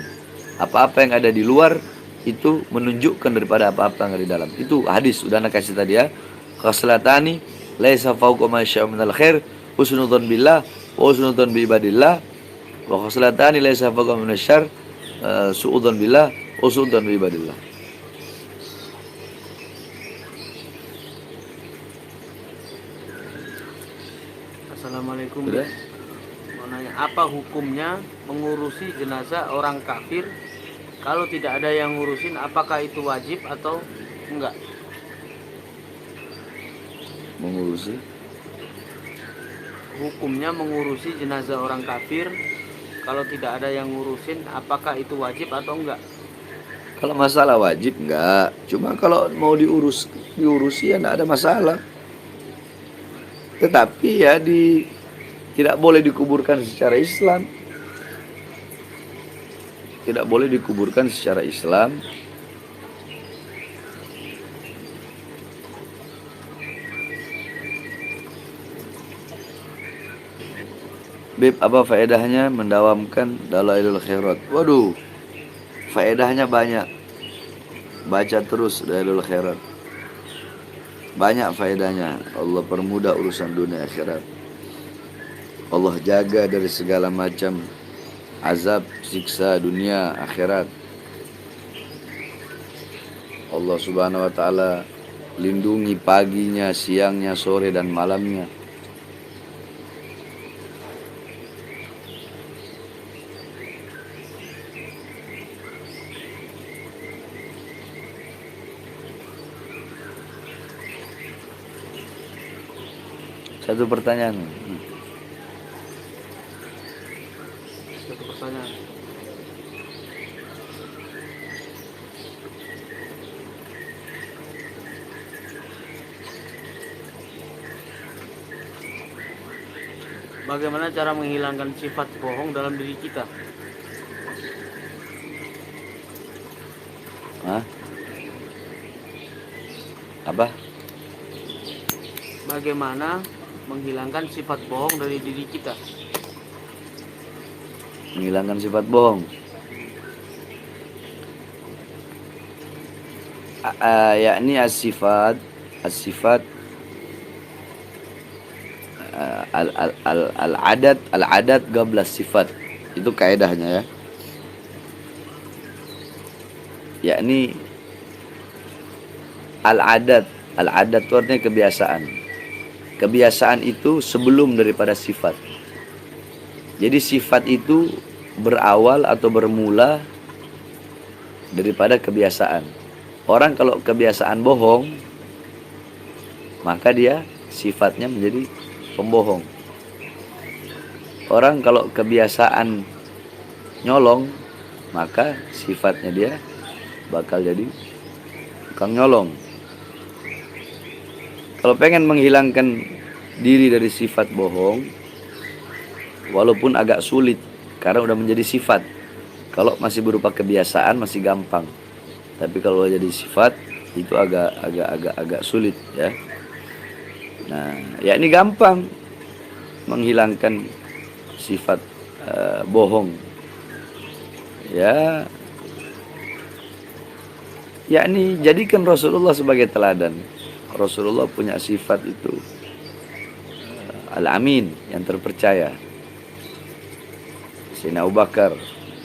Apa-apa yang ada di luar itu menunjukkan daripada apa-apa yang ada di dalam. Itu hadis sudah anak kasih tadi ya. Khaslatani laisa fawqa ma syai'un minal khair, husnudzan billah wa husnudzan bi ibadillah. Wa khaslatani laisa fawqa minasyarr, su'udzan billah wa su'udzan bi ibadillah. Assalamualaikum. Sudah? Mau nanya, apa hukumnya mengurusi jenazah orang kafir? Kalau tidak ada yang ngurusin, apakah itu wajib atau enggak? Mengurusi? Hukumnya mengurusi jenazah orang kafir, kalau tidak ada yang ngurusin, apakah itu wajib atau enggak? Kalau masalah wajib enggak. Cuma kalau mau diurusi ya enggak ada masalah. Tetapi ya tidak boleh dikuburkan secara Islam. Tidak boleh dikuburkan secara Islam. Bib, apa faedahnya mendawamkan Dalailul Khairat? Waduh, faedahnya banyak. Baca terus Dalailul Khairat. Banyak faedahnya. Allah permudah urusan dunia akhirat. Allah jaga dari segala macam azab, siksa dunia akhirat. Allah Subhanahu wa taala lindungi paginya, siangnya, sore dan malamnya. Satu pertanyaan. Satu pertanyaan. Bagaimana cara menghilangkan sifat bohong dalam diri kita? Hah? Apa? Bagaimana menghilangkan sifat bohong dari diri kita? Menghilangkan sifat bohong. Yakni as-sifat al-adat qabla sifat. Itu kaidahnya ya. Yakni al-adat itu artinya kebiasaan. Kebiasaan itu sebelum daripada sifat. Jadi sifat itu berawal atau bermula daripada kebiasaan. Orang kalau kebiasaan bohong, maka dia sifatnya menjadi pembohong. Orang kalau kebiasaan nyolong, maka sifatnya dia bakal jadi tukang nyolong. Kalau pengen menghilangkan diri dari sifat bohong, walaupun agak sulit karena udah menjadi sifat. Kalau masih berupa kebiasaan masih gampang. Tapi kalau jadi sifat itu agak sulit ya. Nah, ya ini gampang menghilangkan sifat bohong. Ya, yakni jadikan Rasulullah sebagai teladan. Rasulullah punya sifat itu al-amin, yang terpercaya. Sayyidina Abu Bakar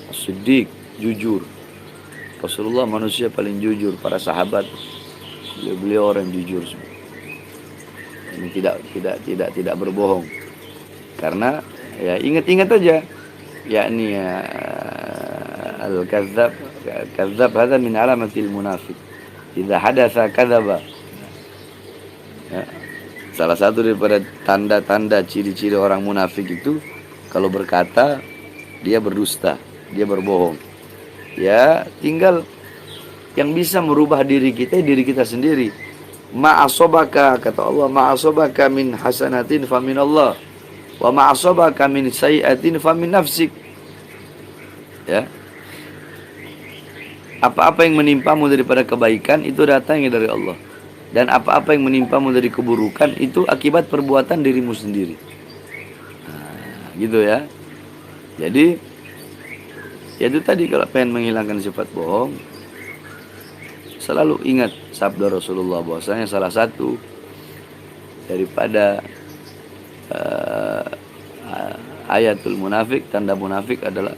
As-Siddiq, jujur. Rasulullah manusia paling jujur. Para sahabat beliau orang jujur semua. Ini tidak berbohong. Karena ya ingat aja, yakni al-kadzdzab hadza min alamatil munafiq. Idza hadatsa kadzaba. Ya. Salah satu daripada tanda-tanda ciri-ciri orang munafik itu kalau berkata dia berdusta, dia berbohong. Ya, tinggal yang bisa merubah diri kita sendiri. Ma'asobaka, kata Allah, ma'asobaka min hasanatin fa min Allah, wa ma'asobaka min sayyi'atin fa min nafsik. Ya. Apa-apa yang menimpamu daripada kebaikan itu datangnya dari Allah. Dan apa-apa yang menimpamu dari keburukan itu akibat perbuatan dirimu sendiri. Nah, gitu ya. Jadi ya itu tadi, kalau pengen menghilangkan sifat bohong, selalu ingat sabda Rasulullah bahwasanya salah satu daripada ayatul munafik, tanda munafik adalah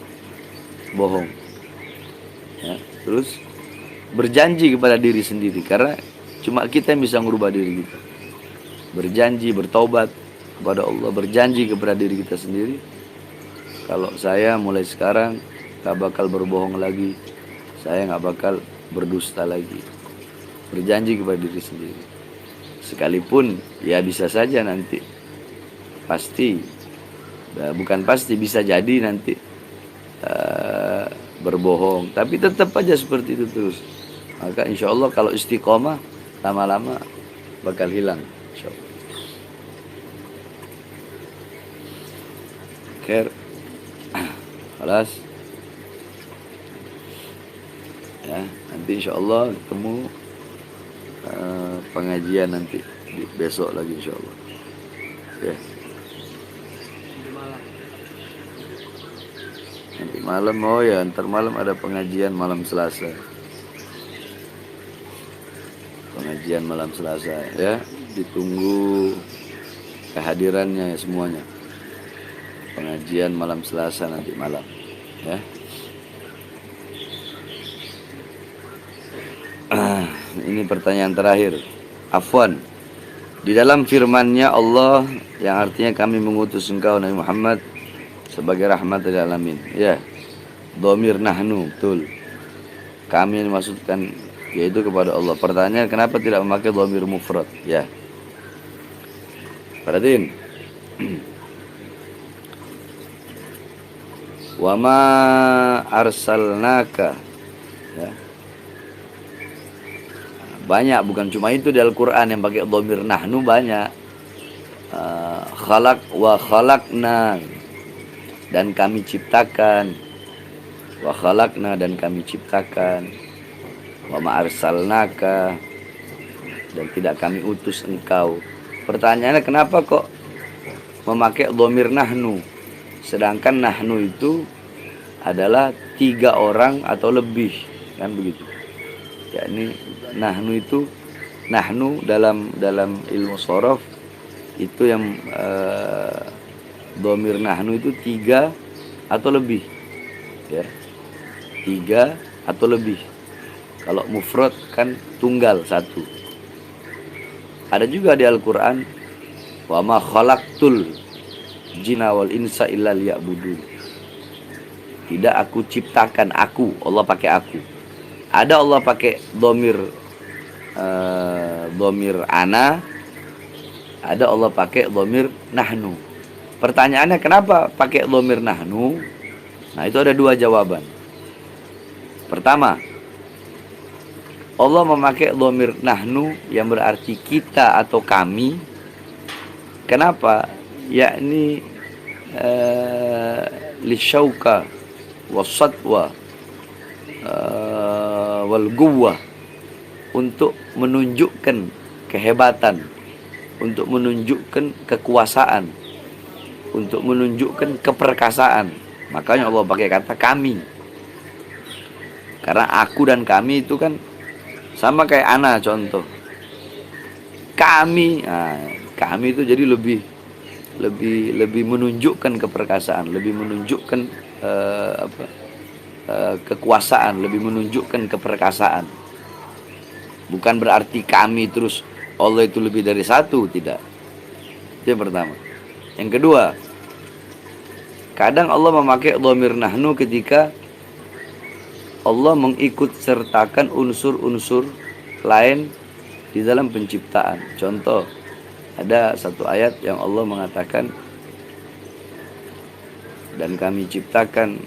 bohong. Ya, terus berjanji kepada diri sendiri, karena cuma kita yang bisa merubah diri kita. Berjanji, bertaubat kepada Allah, berjanji kepada diri kita sendiri. Kalau saya mulai sekarang gak bakal berbohong lagi, saya gak bakal berdusta lagi. Berjanji kepada diri sendiri. Sekalipun ya bisa saja nanti, pasti, bukan pasti, bisa jadi nanti berbohong, tapi tetap aja seperti itu terus. Maka insya Allah kalau istiqomah, lama-lama bakal hilang, insya Allah. Khair. Kelas. Ya, nanti insya Allah ketemu pengajian nanti besok lagi insya Allah. Ya. Di malam. Nanti malam, oh ya, ntar malam ada pengajian malam Selasa. Pengajian malam Selasa ya. Ditunggu kehadirannya ya semuanya. Pengajian malam Selasa nanti malam ya. Ini pertanyaan terakhir. Afwan. Di dalam firman-Nya Allah yang artinya kami mengutus engkau Nabi Muhammad sebagai rahmat lil alamin. Ya. Dhamir nahnu, betul. Kami yang dimaksudkan yaitu kepada Allah. Pertanyaan kenapa tidak memakai dhamir mufrad? Ya. Perhatiin. Wa ma arsalnaka. Ya. Banyak, bukan cuma itu di Al-Quran yang pakai dhamir nahnu, banyak. Khalaq wa khalaqna, dan kami ciptakan. Wa khalaqna, dan kami ciptakan. Wa ma arsalnaka, dan tidak kami utus engkau. Pertanyaannya kenapa kok memakai dhamir nahnu, sedangkan nahnu itu adalah 3 orang atau lebih, kan begitu. Yakni nahnu itu, nahnu dalam ilmu shorof itu yang dhamir nahnu itu 3 atau lebih, ya, 3 atau lebih. Kalau mufrad kan tunggal, 1. Ada juga di Al-Quran, wa ma khalaqtul jinna wal insa illa liya'budun. Tidak aku ciptakan, aku, Allah pakai aku. Ada Allah pakai dhamir ana, ada Allah pakai dhamir nahnu. Pertanyaannya kenapa pakai dhamir nahnu? Nah, itu ada 2 jawaban. Pertama, Allah memakai dhamir nahnu yang berarti kita atau kami. Kenapa? Yakni lisyauka wasatwa wal guwah, untuk menunjukkan kehebatan, untuk menunjukkan kekuasaan, untuk menunjukkan keperkasaan. Makanya Allah pakai kata kami. Karena aku dan kami itu kan sama kayak ana, contoh. Kami, nah, kami itu jadi lebih menunjukkan keperkasaan, lebih menunjukkan kekuasaan, lebih menunjukkan keperkasaan. Bukan berarti kami terus Allah itu lebih dari 1, tidak. Itu yang pertama. Yang kedua, kadang Allah memakai dhamir nahnu ketika Allah mengikut sertakan unsur-unsur lain di dalam penciptaan. Contoh, ada satu ayat yang Allah mengatakan, dan kami ciptakan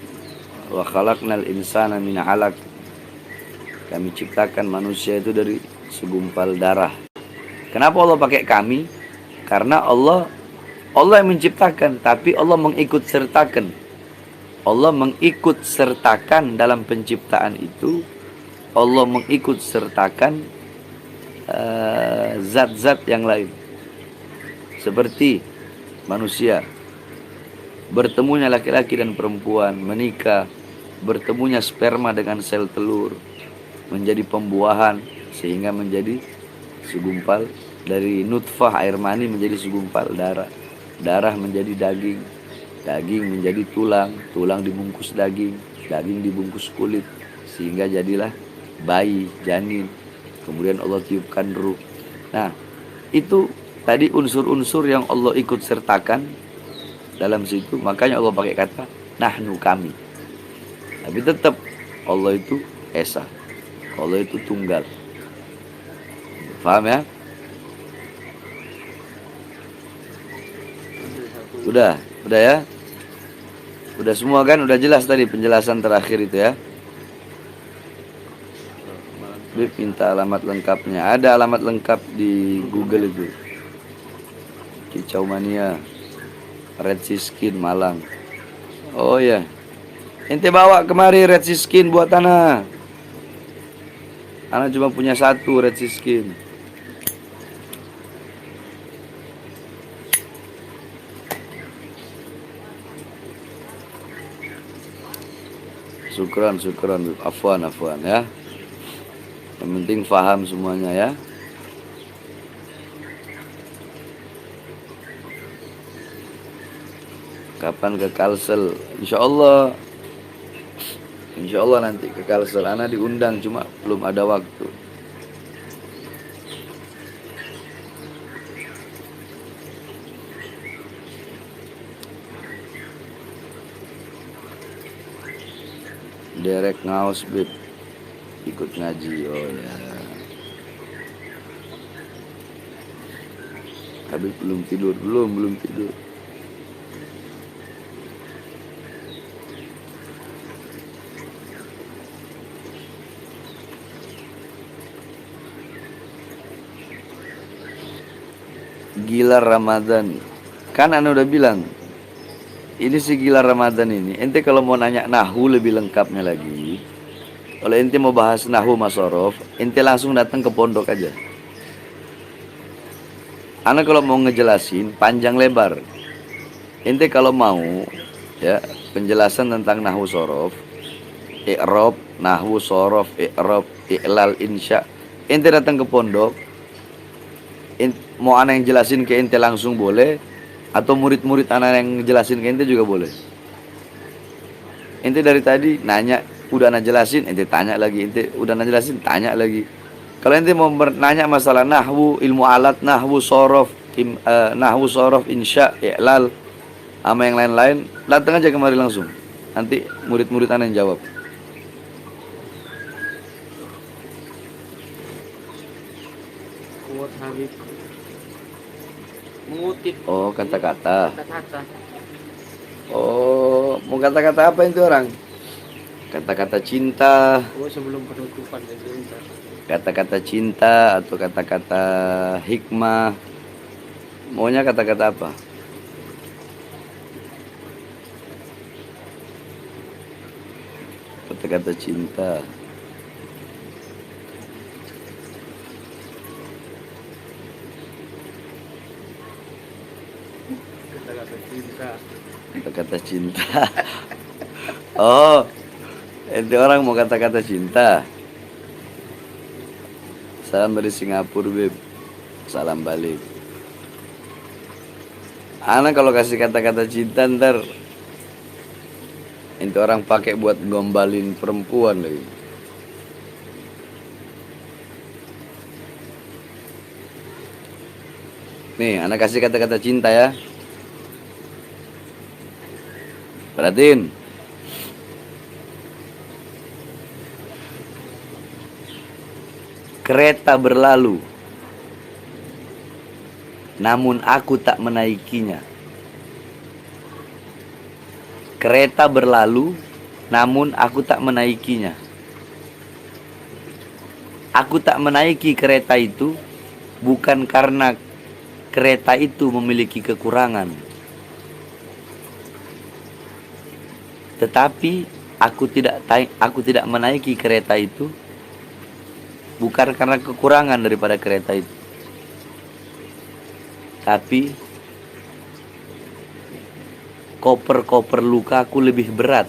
wa khalaqnal insana min 'alaq. Kami ciptakan manusia itu dari segumpal darah. Kenapa Allah pakai kami? Karena Allah yang menciptakan, tapi Allah mengikut sertakan. Allah mengikut sertakan dalam penciptaan itu. Allah mengikut sertakan zat-zat yang lain. Seperti manusia, bertemunya laki-laki dan perempuan, menikah, bertemunya sperma dengan sel telur, menjadi pembuahan sehingga menjadi segumpal, dari nutfah air mani menjadi segumpal darah, darah menjadi daging, daging menjadi tulang, tulang dibungkus daging, daging dibungkus kulit, sehingga jadilah bayi, janin. Kemudian Allah tiupkan ruh. Nah, itu tadi unsur-unsur yang Allah ikut sertakan dalam situ. Makanya Allah pakai kata nahnu, kami. Tapi tetap Allah itu esa, Allah itu tunggal. Paham ya? Udah ya? Udah semua kan? Udah jelas tadi penjelasan terakhir itu ya? Bib minta alamat lengkapnya. Ada alamat lengkap di Google itu. Kicau Mania, Red Sea Skin Malang. Oh ya, ente bawa kemari Red Sea Skin buat Ana. Ana cuma punya 1 Red Sea Skin. Syukran, afwan ya. Yang penting paham semuanya ya. Kapan ke Kalsel? Insya Allah nanti ke Kalsel. Ana diundang cuma belum ada waktu. Derek ngaos beb, ikut ngaji. Oh ya. Habib belum tidur. Gila Ramadan. Kan Anda udah bilang, ini si gila Ramadan ini. Ente kalau mau nanya nahu lebih lengkapnya lagi, kalau ente mau bahas nahu masorof, ente langsung datang ke pondok aja. Anda kalau mau ngejelasin panjang lebar. Ente kalau mau ya penjelasan tentang nahu sorof, i'rob, nahu sorof, i'rob, i'lal, insya, ente datang ke pondok. Mau anak yang jelasin ke ente langsung boleh, atau murid-murid anak yang jelasin ke ente juga boleh. Ente dari tadi nanya, udah anak jelasin, ente tanya lagi, ente udah anak jelasin, tanya lagi. Kalau ente mau nanya masalah nahwu, ilmu alat, nahwu sorof, insya, i'lal, sama yang lain-lain, datang aja kemari langsung. Nanti murid-murid anak yang jawab. Kuat Habib mengutip. Oh, kata-kata. Kata-kata. Oh, mau kata-kata apa itu orang? Kata-kata cinta. Oh, sebelum penutupan itu. Kata-kata cinta atau kata-kata hikmah. Maunya kata-kata apa? Kata-kata cinta. Kata-kata cinta. Kata-kata cinta. Oh, ente orang mau kata-kata cinta. Salam dari Singapura, beb. Salam balik. Anak kalau kasih kata-kata cinta ntar ente orang pakai buat gombalin perempuan lagi. Nih, anak kasih kata-kata cinta ya. Perhatiin. Kereta berlalu, namun aku tak menaikinya. Kereta berlalu, namun aku tak menaikinya. Aku tak menaiki kereta itu bukan karena kereta itu memiliki kekurangan, tetapi aku tidak menaiki kereta itu bukan karena kekurangan daripada kereta itu, tapi koper-koper lukaku lebih berat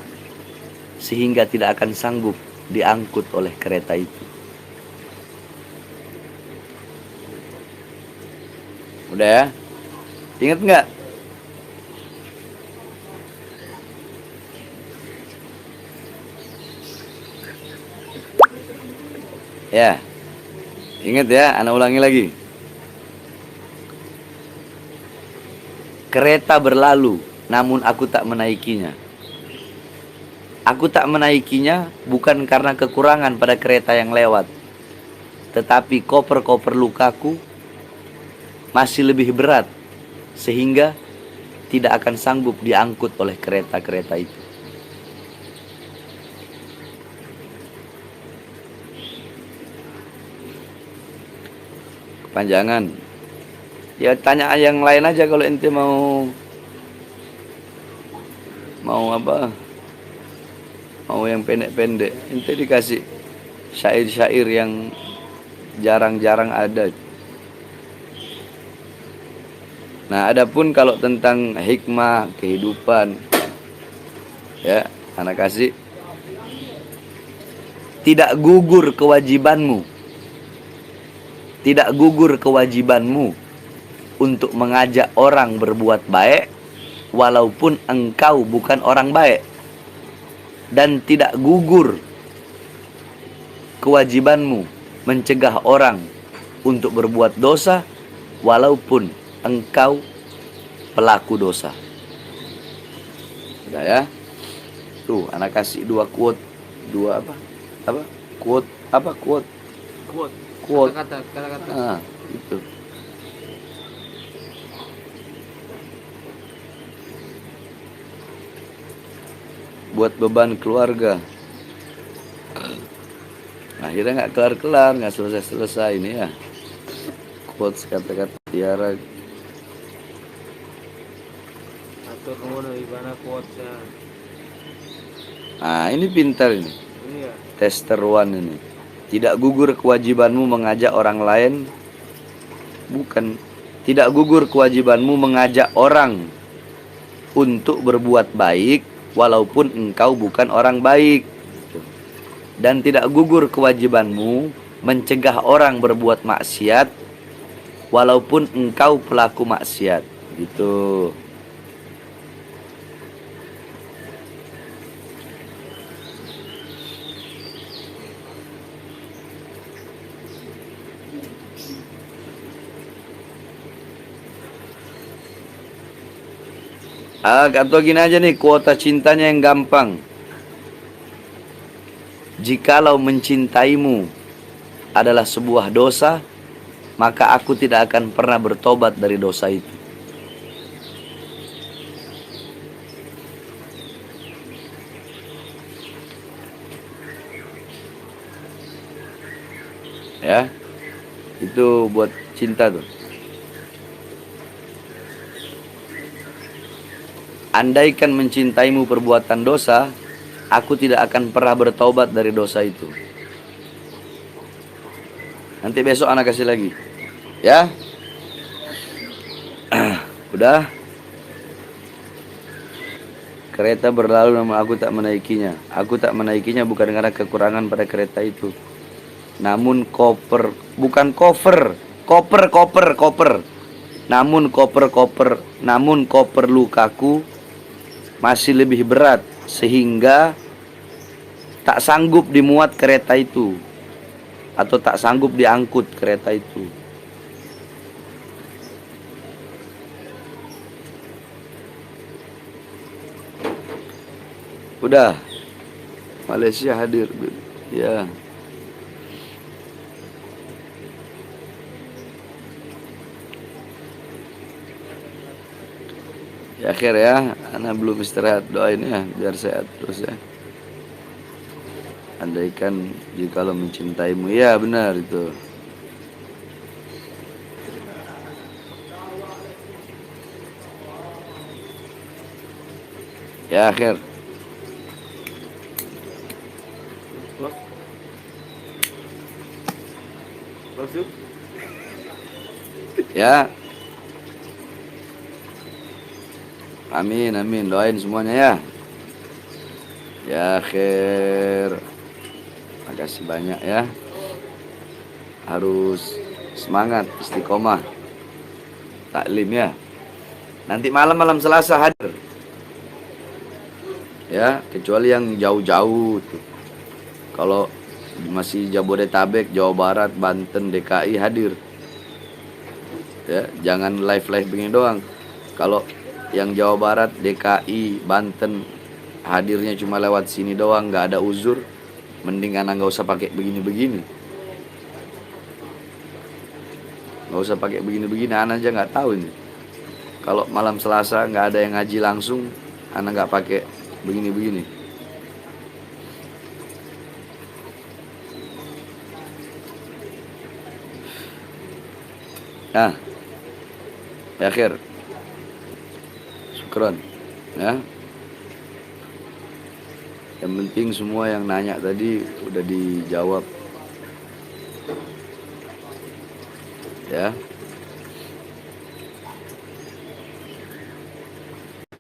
sehingga tidak akan sanggup diangkut oleh kereta itu. Udah ya? Ingat nggak? Ya, ingat ya, anak ulangi lagi. Kereta berlalu, namun aku tak menaikinya. Aku tak menaikinya bukan karena kekurangan pada kereta yang lewat, tetapi koper-koper lukaku masih lebih berat, sehingga tidak akan sanggup diangkut oleh kereta-kereta itu. Kepanjangan. Ya tanya yang lain aja kalau ente mau apa? Mau yang pendek-pendek. Ente dikasih syair-syair yang jarang-jarang ada. Nah, adapun kalau tentang hikmah kehidupan, ya, anak kasih tidak gugur kewajibanmu, tidak gugur kewajibanmu untuk mengajak orang berbuat baik walaupun engkau bukan orang baik, dan tidak gugur kewajibanmu mencegah orang untuk berbuat dosa walaupun engkau pelaku dosa. Sudah ya? Tuh, anak kasih dua quote, dua apa? Apa? Quote apa? Quote. Kata-kata. Ah, itu. Buat beban keluarga. Akhirnya nggak kelar-kelar, nggak selesai-selesai ini ya. Quotes kata-kata Tiara. Atur ngono ibana quotesnya. Ah, ini pintar ini. Iya. Tester one ini. Tidak gugur kewajibanmu mengajak orang lain. Bukan. Tidak gugur kewajibanmu mengajak orang untuk berbuat baik walaupun engkau bukan orang baik. Dan tidak gugur kewajibanmu mencegah orang berbuat maksiat walaupun engkau pelaku maksiat. Gitu. Atau gini aja nih, kuota cintanya yang gampang. Jikalau mencintaimu adalah sebuah dosa, maka aku tidak akan pernah bertobat dari dosa itu. Ya, itu buat cinta tuh. Andaikan mencintaimu perbuatan dosa, aku tidak akan pernah bertobat dari dosa itu. Nanti besok anak kasih lagi. Ya? Udah? Kereta berlalu namun aku tak menaikinya. Aku tak menaikinya bukan karena kekurangan pada kereta itu. Namun bukan cover. Koper. Namun koper lukaku masih lebih berat sehingga tak sanggup dimuat kereta itu atau tak sanggup diangkut kereta itu. Udah, Malaysia hadir, ya. Ya akhir ya, anak belum istirahat, doain ya biar sehat terus ya. Andaikan jikalau mencintaimu, ya benar itu. Ya akhir. Masuk. Ya. Amin, doain semuanya ya. Ya akhir. Makasih banyak ya. Harus semangat, istiqomah. Taklim ya. Nanti malam Selasa hadir. Ya, kecuali yang jauh-jauh tuh. Kalau masih Jabodetabek, Jawa Barat, Banten, DKI hadir. Ya, jangan live begini doang. Kalau yang Jawa Barat, DKI, Banten hadirnya cuma lewat sini doang, nggak ada uzur, mending anak nggak usah pakai begini-begini. Nggak usah pakai begini-begini, anak aja nggak tahu ini. Kalau malam Selasa nggak ada yang ngaji langsung, anak nggak pakai begini-begini. Nah, akhir. Syukron ya. Yang penting semua yang nanya tadi udah dijawab ya.